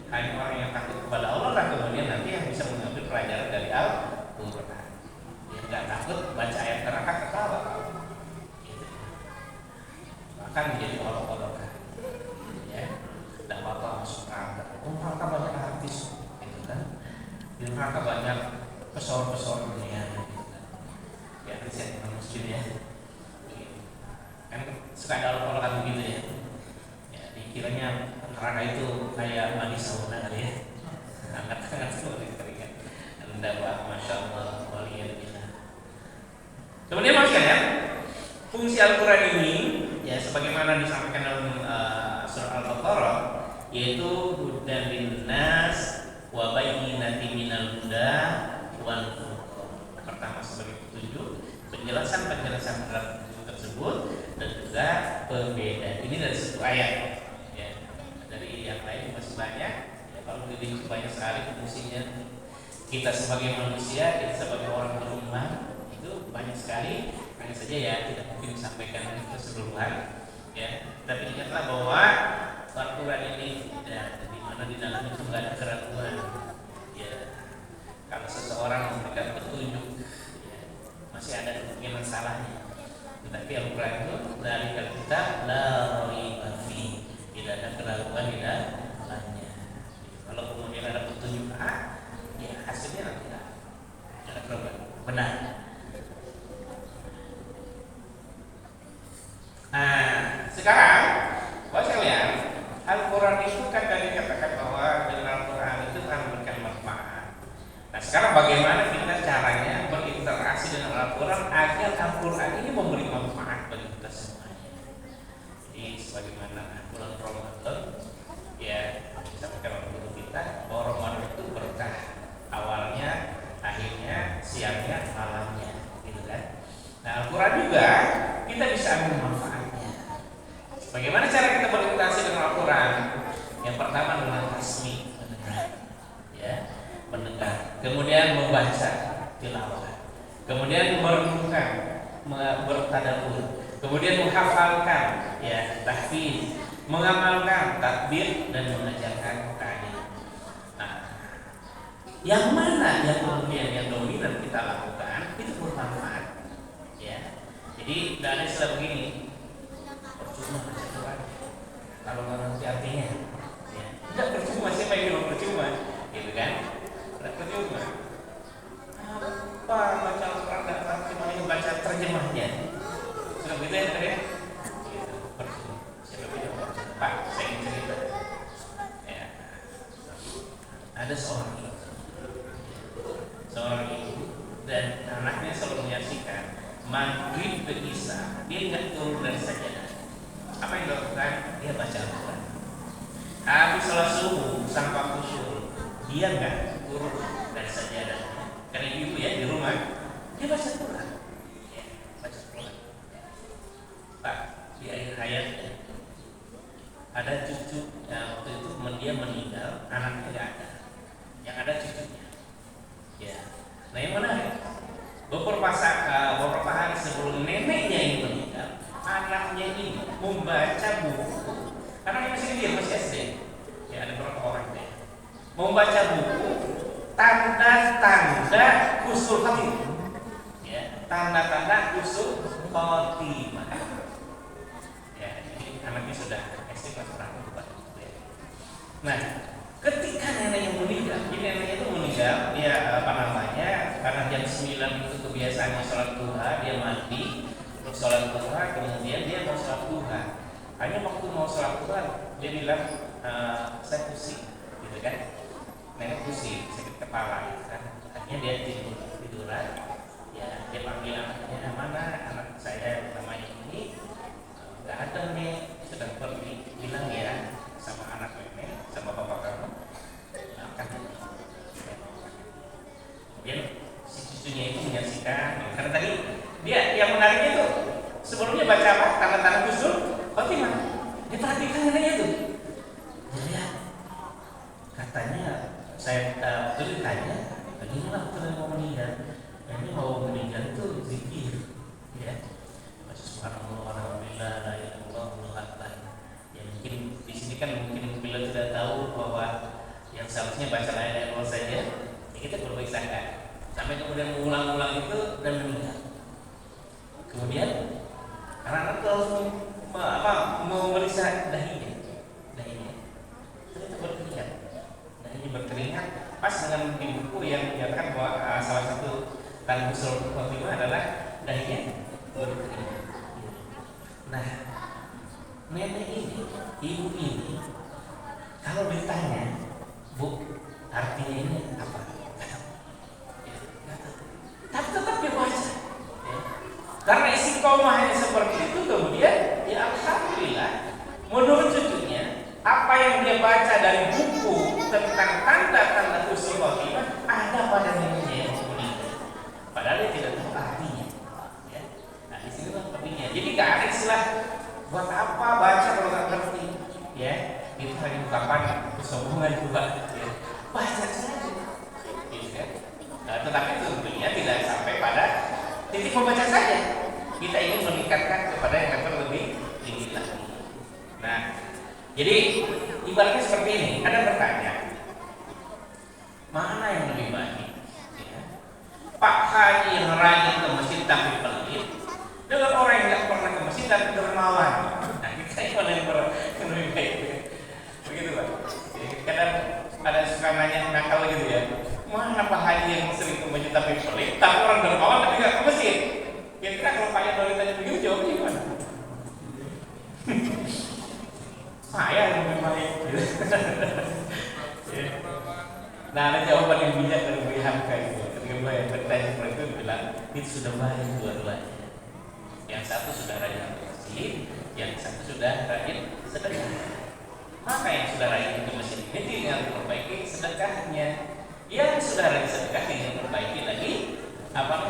hanya orang yang takut kepada Allah lah kemudian nanti yang bisa mengambil pelajaran dari Al-Quran. Yang nggak takut baca ayat neraka ketawa, gitu. Akan menjadi olok-olok. Ya, tidak apa-apa masuk neraka. Neraka banyak artis, gitu kan? Di neraka banyak pesawat-pesawat dunia, gitu kan? Ya, artis yang muslim ya. Kan suka ada olok-olokan begitu ya. Ya, dikiranya neraka itu kayak mandi sauna kali ya, hangat-hangat seperti keringat. Anda wah, masya Allah, waliyadillah. Kemudian maksudnya fungsi Al-Quran ini ya sebagaimana disampaikan dalam surah Al-Baqarah, yaitu hudan linnas wa bayyinatin minal huda wal furqan. Pertama sebagai petunjuk, penjelasan terhadap petunjuk tersebut, dan juga pembeda. Ini dari satu ayat. Dari yang lain masih banyak ya, kalau ini banyak sekali fungsinya. Kita sebagai manusia, kita sebagai orang beriman itu banyak sekali. Hanya saja ya tidak mungkin disampaikan keseluruhan ya. Tapi ingatlah bahwa Al-Quran ini ya, di mana di dalamnya itu nggak ada keraguan ya. Kalau seseorang memberikan petunjuk ya, masih ada kemungkinan salahnya. Tetapi Al-Quran itu dari kita la raiba fi, tidak ada keraguan di dalamnya. Kalau kemudian ada petunjuk A, ya hasilnya nanti ada keraguan benar. Nah, sekarang buat sekalian, Al-Quran itu kan tadi katakan bahwa dengan Al-Quran itu akan memberikan manfaat. Nah, sekarang bagaimana kita caranya berinteraksi dengan Al-Quran agar Al-Quran ini memberi manfaat bagi kita semuanya. Jadi sebagaimana bulan Ramadan ya disampaikan oleh guru kita bahwa Ramadan itu berkah, awalnya, akhirnya, siangnya, malamnya, gitu kan. Nah, Al-Quran juga kita bisa ambil manfaatnya. Bagaimana cara kita berinteraksi dengan Al-Quran? Yang pertama dengan tasmi, mendengar, ya, mendengar. Kemudian membaca, tilawah. Kemudian merenungkan, bertadabbur. Kemudian menghafalkan, ya, tahfiz, mengamalkan, takbir, dan mengajarkan ta'lim. Nah, yang mana yang kemudian yang dominan kita lakukan itu bermanfaat, ya. Jadi tidak ada istilah begini, percuma baca Quran kalau nggak ngerti artinya, ya. Tidak percuma, siapa yang bilang percuma, gitu kan? Tidak percuma. Apa baca Al-Quran nggak ngerti, malah baca terjemahnya. Sudah begitu ya tadi? Percuma. Siapa bilang percuma? Pak, saya ingin cerita. Ya. Ada seorang ibu dan anaknya selalu menyaksikan maghrib ke isya dia nggak turun dari sajadah. Apa yang dilakukan? Dia baca Al-Quran. Habis sholat subuh sampai khusyuk dia nggak turun dari sajadah. Karena ibu ya di rumah dia baca Quran. Ya, baca Quran. Pak, di akhir hayatnya ada cucu yang waktu itu dia meninggal, anaknya nggak ada. Yang ada cucunya. Ya. Nah, yang menarik, beberapa hari sebelum neneknya ini meninggal, anaknya ini membaca buku. Anaknya masih kecil, masih SD. Ya, ada berapa orang deh. membaca buku tanda-tanda husnul khotimah. Ya, tanda-tanda husnul khotimah. Ya, ini anaknya sudah SD kelas berapa? Ya. Nah, ketika neneknya meninggal, jadi neneknya itu meninggal, dia karena jam 9 itu kebiasaannya sholat duha, dia mandi, terus sholat duha, kemudian dia mau sholat duha. Hanya waktu mau sholat duha, dia bilang, saya pusing, gitu kan? Nenek pusing, sakit kepala, gitu kan? Akhirnya dia tiduran, ya dia panggil anaknya, mana anak saya namanya ini? Nggak ada nih, sedang pergi, bilang ya sama anak nenek, sama bapak kamu, akan kemudian si cucunya itu menyaksikan, karena tadi dia yang menariknya itu sebelumnya baca apa? Tanda-tanda husnul khotimah. Dia perhatikan neneknya itu. Ya, katanya saya waktu ditanya, bagaimana waktu mau meninggal? Ini mau meninggal itu zikir, ya. Subhanallah, alhamdulillah, la ilaha illallah, Allahu akbar. Ya mungkin di sini kan mungkin bila tidak tahu bahwa yang seharusnya baca la ilaha illallah saja, ya kita berbaik sangka. Sampai kemudian mengulang-ulang itu dan meninggal. Kemudian anak-anak langsung memeriksa dahinya, ternyata berkeringat. Dahinya berkeringat. Pas dengan di buku yang menyatakan bahwa salah satu tanda husnul khotimah adalah dahinya berkeringat. Nah, nenek ini, ibu ini, kalau ditanya, Bu, artinya ini apa? Tapi tetap dia baca. Ya. Karena istiqomahnya seperti itu, kemudian ya alhamdulillah, menurut cucunya, apa yang dia baca dari buku tentang tanda-tanda husnul khotimah ada pada neneknya yang meninggal. Padahal dia tidak tahu artinya. Ya. Nah, di sini artinya. Jadi nggak ada istilah buat apa baca kalau nggak ngerti. Ya, itu hanya ungkapan kesombongan juga. Ya. Baca saja. Gitu kan? Nah, tetapi tentunya tidak sampai pada titik membaca saja. Kita ingin meningkatkan kepada yang level lebih tinggi lagi. Nah, jadi ibaratnya seperti ini. Ada bertanya, mana yang lebih baik? Ya. Pak Haji yang rajin ke masjid tapi pelit, dengan orang yang tidak pernah ke masjid tapi dermawan. Nah, kita yang mana yang lebih baik? Begitu Pak. Kadang ada suka nanya nakal gitu ya. Mana Pak Haji yang sering ke masjid tapi pelit, tapi orang dermawan tapi nggak ke masjid? Kira-kira kalau Pak Haji ditanya begitu jawabnya gimana? Saya yang lebih baik. Nah, ada jawaban yang bijak dari Buya Hamka itu. Ketika Buya bertanya seperti itu, bilang itu sudah baik dua-duanya. Yang satu sudah rajin ke masjid, yang satu sudah rajin sedekah. Maka yang sudah rajin ke masjid ini tinggal memperbaiki sedekahnya. Yang sudah rajin sedekah tinggal memperbaiki lagi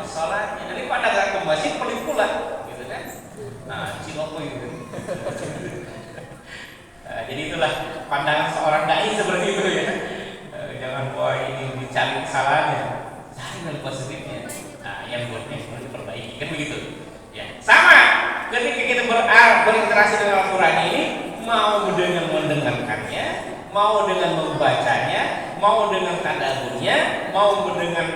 sholatnya. Daripada nggak ke masjid pelit pula, gitu kan? Nah, ciloko itu. Jadi itulah pandangan seorang dai seperti itu ya. Jangan bahwa ini dicari kesalahannya, cari yang positifnya. Nah, yang buruknya harus diperbaiki, kan begitu? Ya, sama. Ketika kita berinteraksi dengan Al-Quran ini, mau dengan mendengarkannya, mau dengan membacanya, mau dengan tadabburnya, mau dengan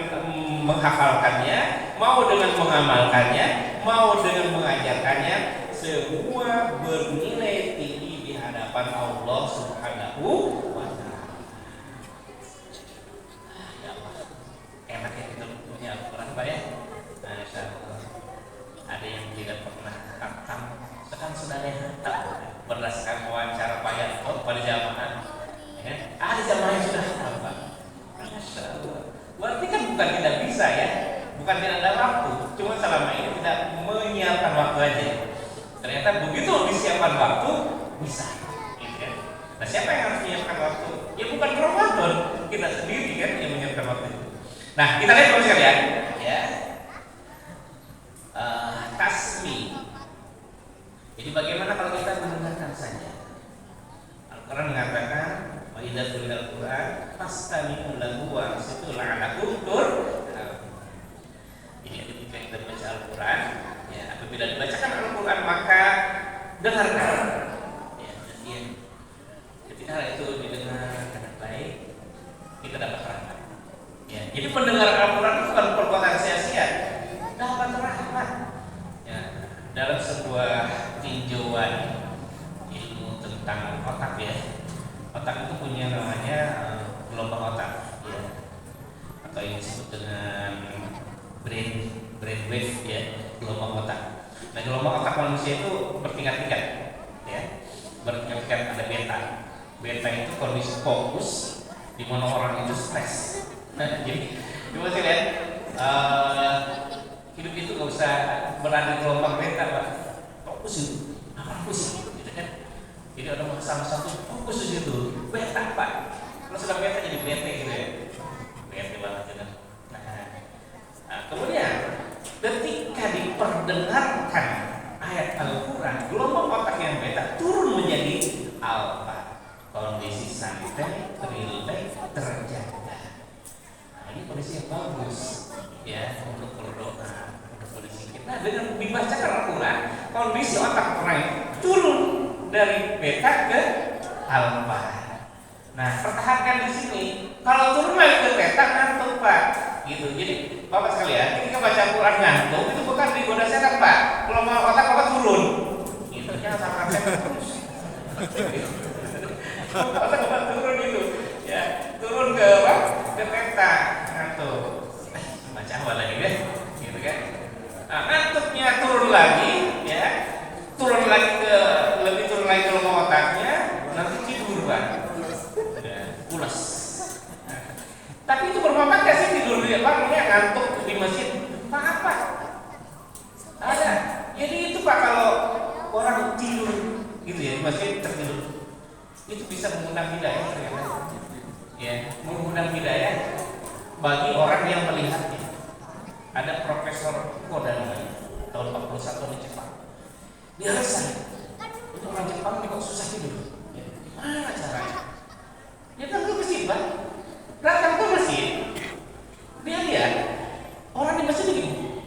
menghafalkannya, mau dengan mengamalkannya, mau dengan mengajarkannya, semua bernilai tinggi di hadapan Allah Subhanahu wa Ta'ala. Ya Allah, enak ya kita punya Al-Quran Pak ya. Masya Allah. Ada yang tidak pernah khatam, sekarang sudah ada yang khatam berdasarkan wawancara Pak Yanto pada jamaah. Ya, ada jamaah yang sudah khatam Pak. Masya Allah. Berarti kan bukan tidak bisa ya, bukan tidak ada waktu, cuma selama ini tidak menyiapkan waktu aja. Ternyata begitu disiapkan waktu bisa. Gitu kan? Nah, siapa yang harus menyiapkan waktu? Ya bukan Ramadan, kita sendiri kan yang menyiapkan waktu itu. Nah, kita lihat terus sekalian, ya. Tasmi. Jadi bagaimana kalau kita mendengarkan saja? Al-Quran mengatakan, wa idza tuliyal Al-Quran fastami'u lahu wa ansitu la'allakum turhamun. Jadi ketika kita baca Al-Quran, ya apabila dibacakan Al-Quran maka dengarkan. Ya, ketika itu didengar dengan baik, Jadi mendengar Al-Quran itu bukan perbuatan sia-sia, dapat rahmat. Ya, dalam sebuah tinjauan ilmu tentang otak ya, otak itu punya namanya gelombang otak, ya, atau yang disebut dengan brain wave ya, gelombang otak. Nah, gelombang otak manusia itu bertingkat-tingkat, ya, bertingkat-tingkat. Ada beta. Beta itu kondisi fokus di mana orang itu stres. Nah, jadi coba sih lihat, hidup itu nggak usah berada di gelombang beta, Pak. Fokus itu, apa fokus gitu kan? Jadi ada masalah satu, fokus di situ, beta Pak. Kalau sudah beta jadi bete gitu ya, bete banget gitu. Nah, kemudian ketika diperdengarkan ayat Al-Quran, gelombang otak yang beta turun menjadi alfa, kondisi santai, rileks, terjaga. Nah, ini kondisi yang bagus ya untuk berdoa, untuk berzikir. Nah, dengan dibacakan Al-Quran, kondisi otak orang turun dari beta ke alfa. Nah, pertahankan di sini. Kalau turun lagi ke beta, ngantuk Pak. Gitu. Jadi Bapak sekalian, ketika baca Al-Quran ngantuk itu bukan digoda setan Pak. Kalau mau otak Bapak turun, gitu. Jangan sampai terus. Otak Bapak turun gitu, ya, turun ke apa? Ke beta, ngantuk. Baca apa lagi deh, gitu kan? Nah, ngantuknya turun lagi, ya, turun lagi ke lebih turun lagi ke lubang otaknya, nanti tidur Pak. Pulas. Tapi itu bermanfaat gak sih tidur di namanya ngantuk di masjid? Apa? Ada. Jadi itu Pak, kalau orang tidur gitu ya di masjid tertidur, itu bisa mengundang hidayah ternyata. Ya, mengundang hidayah bagi orang yang melihatnya. Ada Profesor Koda namanya, tahun 41 di Jepang. Dia resah. Itu orang Jepang kok susah tidur. Ya, gimana caranya? Dia datang ke masjid Pak. Datang ke masjid, dia lihat orang di masjid begini.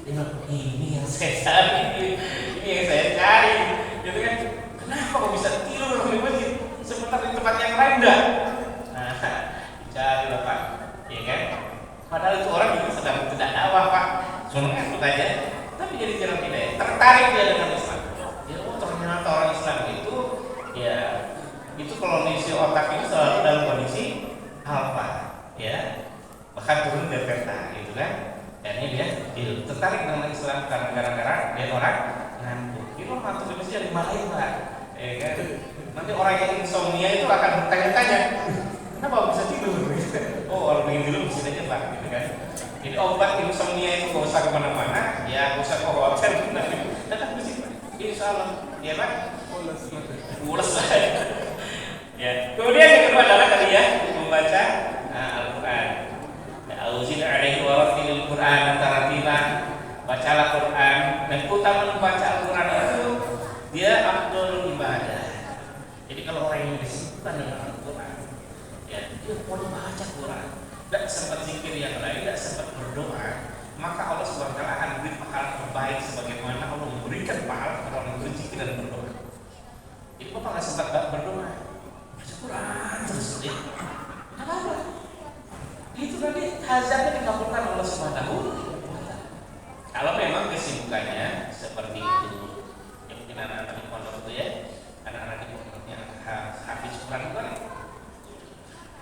Dia bilang, ini yang saya cari, ini yang saya cari, gitu kan? Kenapa kok bisa tidur orang di masjid, sementara di tempat yang lain enggak? Nah, cari lah Pak, ya kan? Padahal itu orang itu sedang tidak dakwah Pak, cuma ngantuk aja, tapi jadi jalan hidayah, tertarik dia dengan Islam. Ya, oh ternyata orang Islam itu, ya. Itu kondisi otak itu selalu dalam kondisi alfa, ya, bahkan turun dari beta, gitu kan? Dan ini dia tertarik dengan Islam karena gara-gara dia orang ngantuk. Itu ngantuk di masjid dimarahin Pak, ya kan? Nanti orang yang insomnia itu akan bertanya-tanya, kenapa bisa tidur? Oh, orang pengen tidur bisa aja Pak, gitu kan? Jadi obat insomnia itu nggak usah kemana-mana, ya nggak usah ke hotel, datang ke sini, insya Allah, ya Pak? Ulas lah. Ya. Kemudian yang kedua adalah tadi ya, membaca Al-Quran. Auzil alaihi wa rattilil Quran tartila. Bacalah Quran, dan utama membaca Al-Quran itu dia afdhalul ibadah. Jadi kalau orang yang disibukkan dengan Al-Quran, ya dia mau baca Quran, tidak sempat zikir yang lain, tidak sempat berdoa, maka Allah SWT akan beri pahala terbaik sebagaimana Allah memberikan pahala kepada orang yang berzikir dan berdoa. Jadi Bapak nggak sempat berdoa, Quran terus ya. Apa? Itu nanti hazardnya dikabulkan Allah Subhanahu wa Ta'ala. Kalau memang kesibukannya seperti itu, ya mungkin anak-anak di pondok itu ya, anak-anak di pondok yang habis Quran itu kan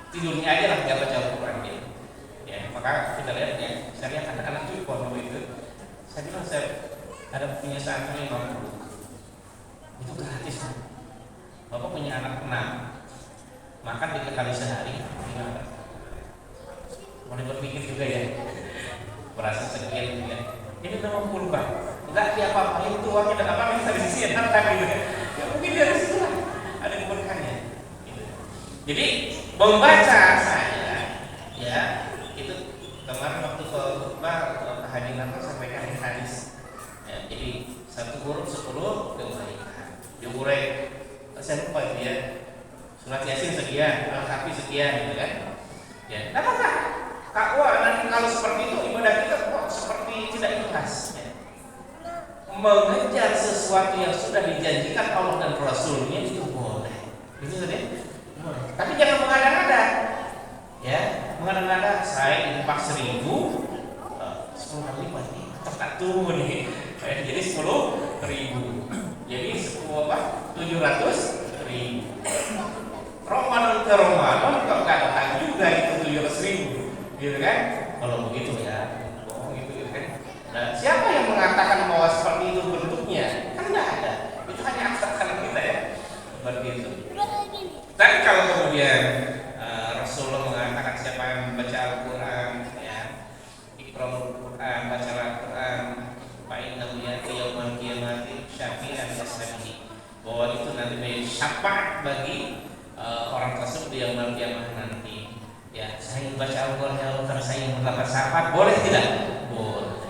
tidurnya aja lah nggak baca Al-Quran dia. Ya, maka kita lihat ya, saya lihat anak-anak di pondok itu, saya bilang saya ada punya santri 50, itu gratis. Bapak punya anak 6, makan 3 kali sehari, gimana? Boleh berpikir juga ya, berasa sekian ya. Ini udah 50 Pak, enggak diapa-apain itu uangnya dan apa bisa disisihin nanti gitu ya. Ya mungkin dari situ lah ada keberkahannya. Gitu. Jadi membaca saya, ya itu kemarin waktu ke khutbah Haji Nafas sampaikan hadis. Ya, jadi 1 huruf 10 kebaikan. Diurai, saya lupa itu ya. Surat Yasin sekian, Al-Kahfi sekian, gitu kan? Ya, apakah nanti kalau seperti itu ibadah kita kok seperti tidak ikhlas? Ya. Mengejar sesuatu yang sudah dijanjikan Allah dan Rasulnya itu boleh, gitu kan? Boleh. Tapi jangan mengada-ngada, ya, tambah 1000, 10 kali lipat nih, tepat tuh nih. Jadi 10.000. Jadi 700.000. Ramadan ke Ramadan kok nggak datang juga itu 700.000, gitu kan? Kalau begitu ya, gitu kan? Nah, siapa yang mengatakan bahwa seperti itu bentuknya? Kan nggak ada. Itu hanya abstrakkan kita ya, seperti itu. Tapi kalau kemudian Rasulullah mengatakan siapa yang membaca Al-Quran, ya, Iqra'ul Quran, baca Al-Quran, fa'innahu ya'ti yaumal qiyamati syafi'an li, bahwa itu nanti menjadi syafaat bagi orang tersebut di yaumul qiyamah nanti. Ya, saya ingin baca Al-Quran ya Allah karena saya ingin mendapat syafaat, boleh tidak? Boleh.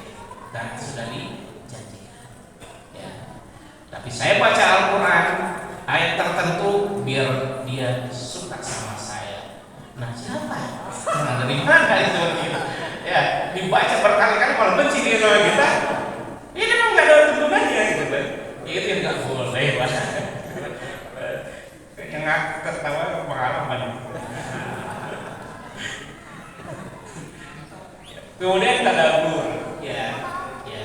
Dan sudah dijanjikan. Ya. Tapi saya baca Al-Quran ayat tertentu biar dia suka sama saya. Nah, siapa? Nah, dari mana itu? Ya, dibaca berkali-kali malah benci dia sama kita. Ini memang nggak ada hubungannya gitu kan? Itu yang nggak boleh, Pak. Yang aku tertawa pengalaman. Kemudian tadabbur, ya,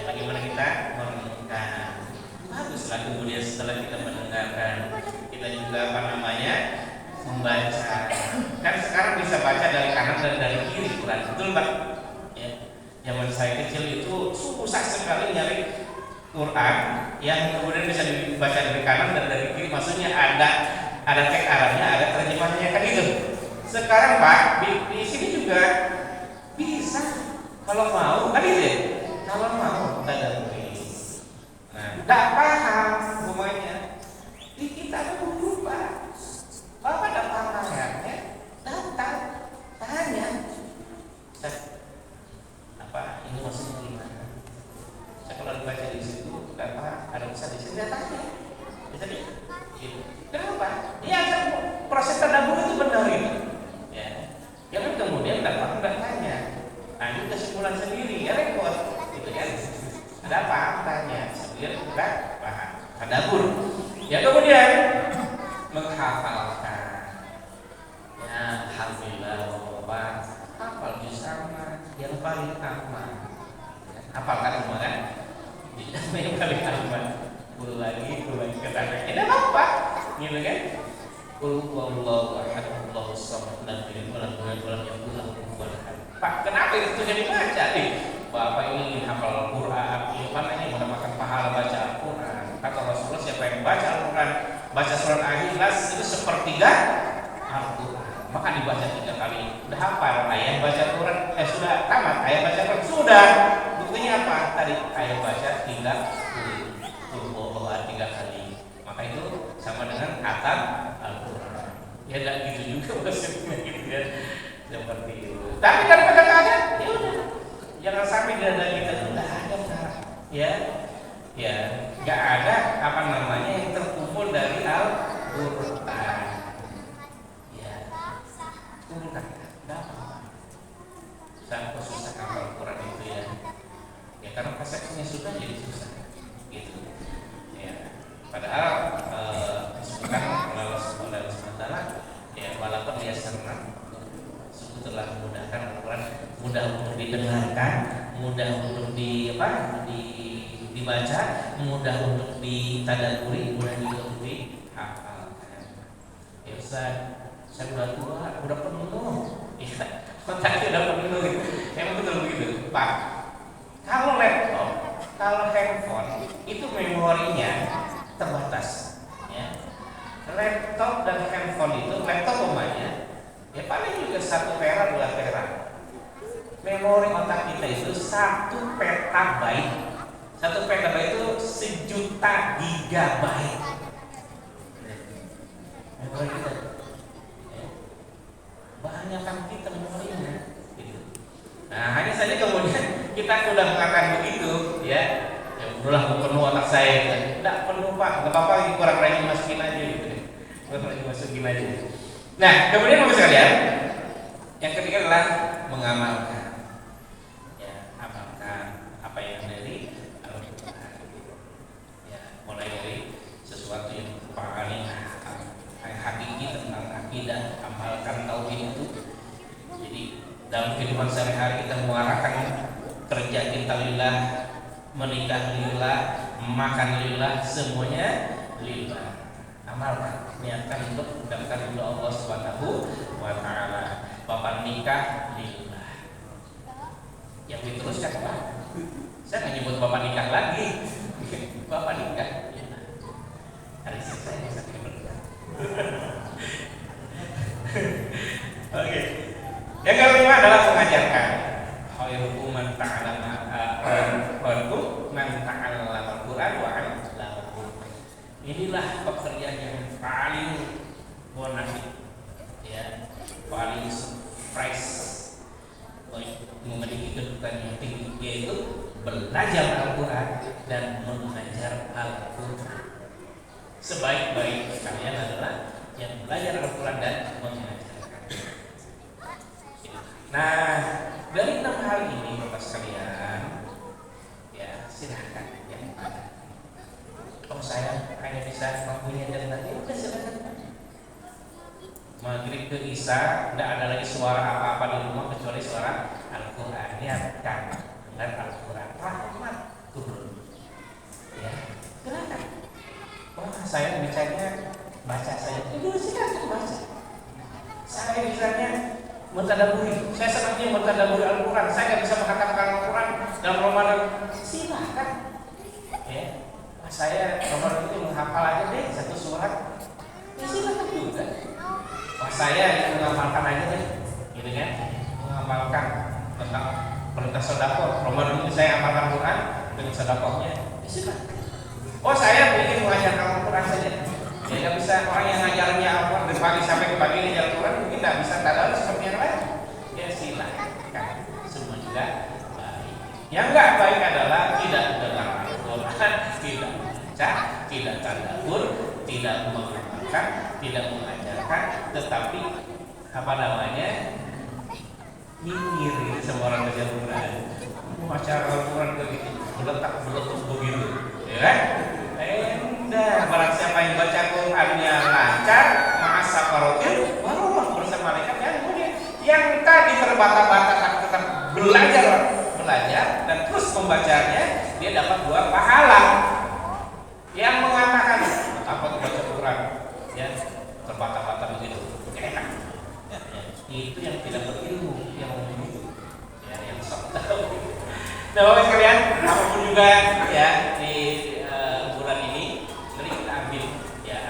bagaimana kita merenungkan. Baguslah kemudian setelah kita mendengarkan, kita juga membaca. Kan sekarang bisa baca dari kanan dan dari kiri, Quran, betul Pak? Ya. Zaman saya kecil itu susah sekali nyari Quran yang kemudian bisa dibaca dari kanan dan dari kiri, maksudnya ada teks Arabnya, ada terjemahnya, kan gitu. Sekarang Pak di sini juga bisa kalau mau, kan gitu ya. Kalau mau tadabbur. Nah, tidak paham semuanya. Di kita ada buku Pak. Bapak tidak paham ayatnya, datang tanya. Apa ini maksudnya gimana? Saya kalau dibaca di situ, apa ada bisa di sini tanya. Bisa di. Kenapa? Ya proses tadabbur itu benar itu. Ya. Jangan kemudian tidak paham tidak tanya. Nah, ini kesimpulan sendiri, ya repot, gitu kan? Ada apa? Tanya, biar kita paham. Tadabbur. Ya kemudian menghafalkan. Ya, alhamdulillah, Bapak hafal juz amma yang paling aman. Hafalkan semua kan? Yang paling aman. Ulang lagi kata ini apa? Gitu kan? Qul huwallahu ahad, Allahus samad, lam yalid walam yulad walam yakul lahu kufuwan ahad. Pak, kenapa itu jadi baca nih? Bapak ini hafal Al-Quran, ini mendapatkan pahala baca Al-Quran. Kata Rasulullah, siapa yang baca Al-Quran, baca surat Al-Ikhlas itu sepertiga Al-Quran. Maka dibaca 3 kali. Udah hafal ayat baca Al-Quran, sudah tamat ayat baca Al-Quran, sudah. Buktinya apa? Tadi ayat baca 3 kali. Maka itu sama dengan khatam Al-Quran. Ya enggak gitu juga maksudnya gitu ya. Seperti itu. Tapi daripada nggak ada, ya udah. Jangan sampai di dada kita itu nggak ada, Pak. Ya, nggak ada yang terkumpul dari Al-Quran. Ya, turunkan, nggak apa-apa. Sampai susah Al-Quran itu ya. Ya karena persepsinya sudah jadi susah, gitu. Ya, padahal disebutkan oleh Allah Subhanahu Wa Taala, ya walaupun dia senang. Telah memudahkan Al-Quran, mudah untuk didengarkan, mudah untuk dibaca, mudah untuk ditadaburi, mudah juga untuk dihafalkan. Ya Ustaz, saya udah tua, udah penuh. Iya, otaknya udah penuh. Emang betul begitu, Pak. Kalau laptop, kalau handphone itu memorinya terbatas. Ya. Laptop dan handphone itu, laptop umpamanya ya paling juga 1 tera 2 tera. Memori otak kita itu 1 petabyte. 1 petabyte itu 1.000.000 gigabyte. Memori kita. Ya. Banyakkan kita memorinya. Gitu. Nah hanya saja kemudian kita sudah mengatakan begitu, ya udahlah penuh otak saya. Tidak penuh Pak, nggak apa-apa, kurang lagi masukin aja gitu. Kurang lagi masukin aja. Nah, kemudian Bapak sekalian, yang ketiga adalah mengamalkan. Ya, amalkan apa yang dari Al-Quran. Ya, mulai dari sesuatu yang paling hakiki tentang akidah, amalkan tauhid itu. Jadi dalam kehidupan sehari-hari kita mengarahkan kerja kita lillah, menikah lillah, makan lillah, semuanya lillah. Amalkan, niatkan untuk mendapatkan ridho Allah Subhanahu wa taala. Bapak nikah lillah. Yang diteruskan Pak. Saya nggak nyebut bapak nikah lagi. Bapak nikah lillah. Hari ini saya bisa bernikah. Oke. Yang kelima adalah mengajarkan. Khairukum man ta'allama al-Qur'an wa 'allamahu. Inilah pekerjaan yang paling bonafit, ya, paling surprise, memiliki kedudukan yang tinggi, yaitu belajar Al-Quran dan mengajar Al-Quran. Sebaik-baik kalian adalah yang belajar Al-Quran dan mengajarkan. Nah, dari 6 hal ini Bapak sekalian, ya silahkan yang ada. Oh saya hanya bisa mampunya dan tadi udah silahkan. Maghrib ke Isya tidak ada lagi suara apa-apa di rumah kecuali suara Al-Quran. Niatkan dengar Al-Quran, rahmat turun. Ya, silakan. Wah saya bicanya baca saya itu silakan baca. Saya bisanya mentadaburi. Saya senangnya mentadaburi Al-Quran. Saya nggak bisa mengatakan Al-Quran dalam Ramadan. Silakan. Ya. Saya Ramadan itu menghafal aja deh satu surat. Ya silakan juga. Wah saya yang mengamalkan aja deh, gitu kan? Mengamalkan tentang perintah sedekah. Ramadan ini saya amalkan Quran dengan sedekahnya. Ya silakan. Oh saya ingin mengajarkan Al-Quran saja. Ya nggak bisa orang yang ngajarnya Al-Quran dari pagi sampai ke pagi ngajar Al-Quran mungkin nggak bisa tadarus seperti yang lain. Ya silakan. Semua juga baik. Yang nggak baik adalah tidak dengar Al-Quran, tidak baca, tidak tadabbur, tidak mengamalkan, tidak mengajarkan, tetapi apa namanya nyinyir sama orang baca Al-Quran. Baca Al-Quran begitu, meletak-meletus begitu, ya kan? Barang siapa yang baca Qurannya lancar, ma'asafarotin, barulah bersama malaikat yang tadi terbata-bata tapi tetap belajar dan terus membacanya, dia dapat 2 pahala. Yang mengatakan apa tuh baca Quran, ya terbata-bata begitu, enak. Ya, itu yang tidak berilmu, yang begitu, ya yang sok tahu. Nah, Bapak sekalian, apapun juga ya di bulan ini, mari kita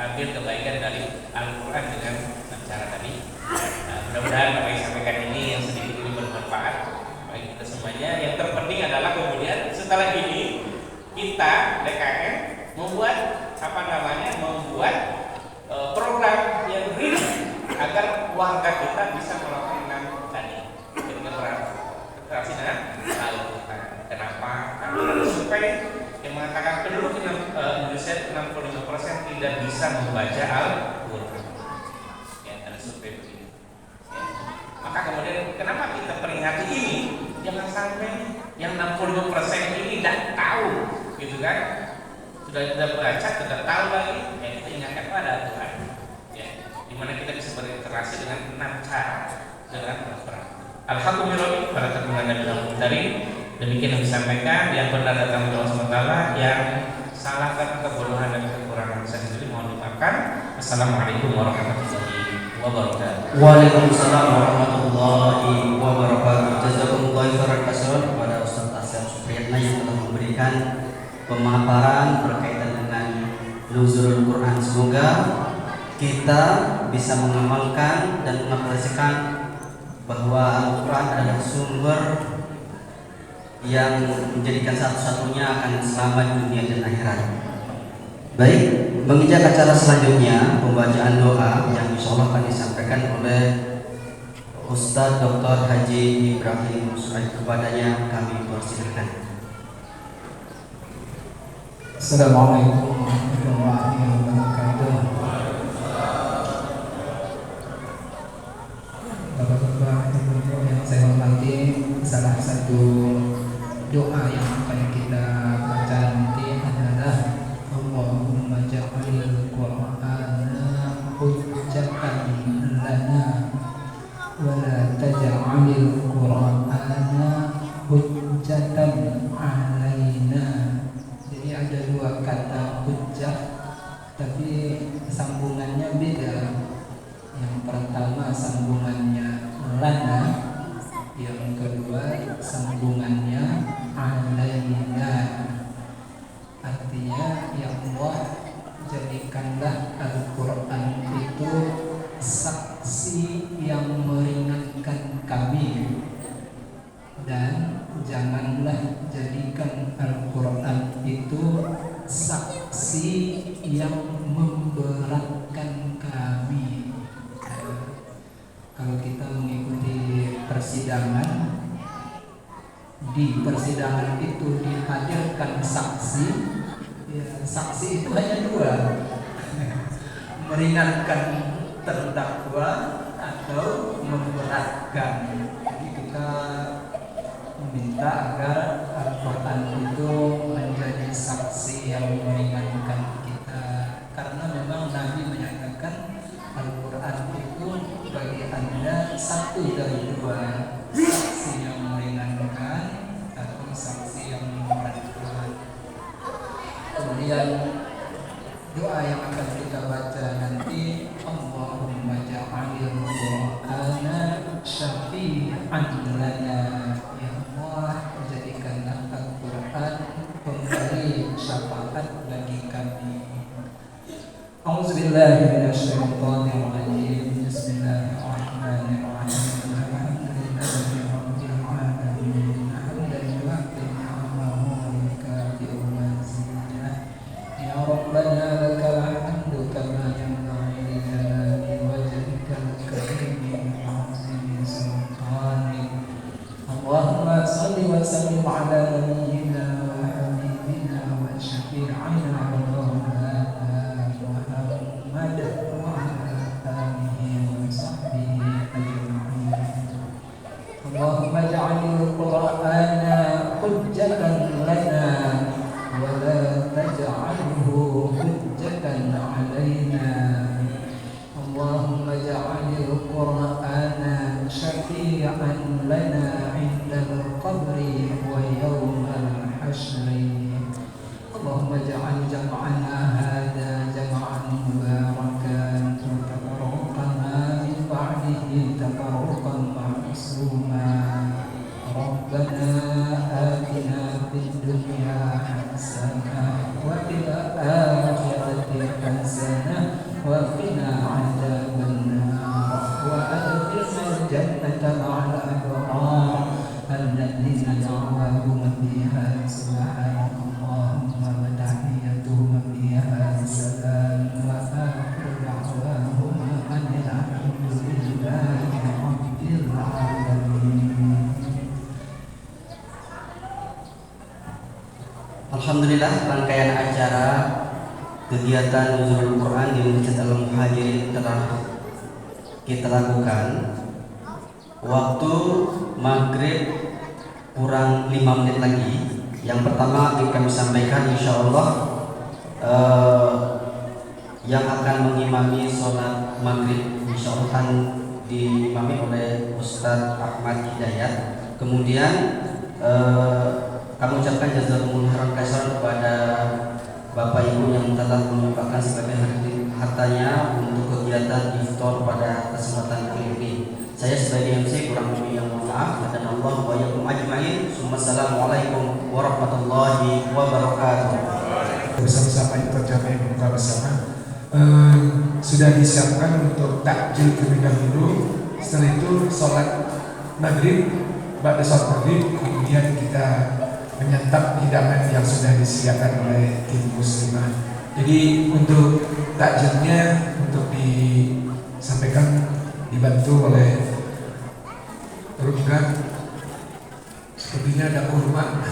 ambil kebaikan dari Al-Quran dengan cara tadi. Mudah-mudahan apa yang sampaikan ini yang sedikit ini bermanfaat bagi kita semuanya. Yang terpenting adalah kemudian setelah ini kita DKM membuat program yang real agar warga kita bisa melakukan tadi ketika berinteraksi dengan Al-Quran. Kenapa? Karena ada survei yang mengatakan penduduk Indonesia 65% tidak bisa membaca Al-Quran. Ya, ada survei begini. Ya. Maka kemudian kenapa kita peringati ini? Jangan sampai yang 65% ini tidak tahu, gitu kan? Sudah baca, tidak tahu lagi. Ya kita ingatkan pada Al-Quran. Ya, dimana kita bisa berinteraksi dengan 6 cara dengan Al-Quran. Alhamdulillah pada terdengar dari demikian yang disampaikan, yang benar datang dari Allah SWT, yang salah karena kebodohan dan kekurangan saya sendiri mohon dimaafkan. Assalamualaikum warahmatullahi wabarakatuh. Waalaikumsalam warahmatullahi wabarakatuh. Jazakumullah khairan katsiran kepada Ustaz Asyaf Supriyatna yang telah memberikan pemaparan berkaitan dengan nuzulul Quran. Semoga kita bisa mengamalkan dan mengaplikasikan bahwa Al-Quran adalah sumber yang menjadikan satu-satunya akan selamat dunia dan akhirat. Baik, menginjak acara selanjutnya pembacaan doa yang insyaallah akan disampaikan oleh Ustadz Dr. Haji Ibrahim Suhaib. Kepadanya kami persilahkan. Assalamualaikum warahmatullahi wabarakatuh. Bapak-bapak, ibu-ibu yang saya hormati, salah satu doa yang akan kita baca nanti adalah Allahumma ja'alil Qur'ana hujjatan lana wala taj'alil Qur'ana hujjatan alaina. Jadi ada dua kata hujjah tapi sambungannya beda. Yang pertama sambungannya lana, yang kedua sambungannya alaina. Artinya ya Allah, jadikanlah Al-Quran itu saksi yang meringankan kami, dan janganlah jadikan Al-Quran itu saksi yang memberatkan kami. Kalau kita mengikuti persidangan, di persidangan itu dihadirkan saksi, ya, saksi itu hanya dua, meringankan terdakwa atau memberatkan. Jadi kita meminta agar Al-Quran itu menjadi saksi yang meringankan kita, karena memang Nabi menyatakan Al-Quran itu bagi Anda satu dari dua, saksi yang meringankan atau saksi yang memberatkan. Kemudian doa yang akan kita baca nanti, Allahumma ja'alil Qur'ana syafi'an lana. Ya Allah, jadikanlah Al-Quran pemberi syafaat bagi kami. A'udzubillahi minasyaitonir rajim. Bismillahirrahmanirrahim. Alhamdulillahi rabbil alamin. Hamdan yu'affi ni'amahu wa yukafi'u mazidah. Ya Rabbana lakal hamdu kama yanbaghi li jalali wajhikal karim wa 'azimi sultanik. Allahumma shalli wa sallim ala nabiyyina wa habibina wa syafi'ina wa maulana Muhammad wa ala alihi wa sahbihi ajma'in. Allahumma ja'alil Qur'ana hujjatan lana wa la taj'alhu hujjatan 'alaina. Allahumma ja'alil Qur'ana syafi'an lana 'indal qabri wa yawmal hasyri. Allahumma ja'al jam'ana hadha jam'an mubarakan wa tafarraqana min ba'dihi tafarraqan ma'suma. Rabbana atina fid dunya hasanah wa fil akhirati hasanah wa qina 'adzabannar wa adkhilna jannata ma'al abrar alladzina da'awahum fiha subhanallahumma wa tahiyyatuhum fiha salam wa akhiru da'wahum anil hamdulillahi rabbil alamin. Alhamdulillah, rangkaian acara kegiatan Nuzulul Quran di Masjid Al-Muhajirin telah kita lakukan. Waktu maghrib kurang 5 menit lagi. Yang pertama yang kami sampaikan, insya Allah yang akan mengimami sholat maghrib insya Allah akan diimami oleh Ustadz Ahmad Hidayat. Kemudian kami ucapkan jazakumullah khairan kepada Bapak Ibu yang telah menyumbangkan sebagian hartanya untuk kegiatan iftar pada kesempatan kali ini. Saya sebagai MC kurang lebih yang mohon maaf, dan Allah wa yakum ajma'in. Assalamualaikum warahmatullahi wabarakatuh. Bersama-sama itu terjadi buka bersama. Sudah disiapkan untuk takjil terlebih dahulu. Setelah itu sholat maghrib, pada sholat maghrib kemudian kita menyantap hidangan yang sudah disediakan oleh tim muslimah. Jadi untuk takjilnya untuk disampaikan dibantu oleh Rungkat. Sepertinya ada kurma.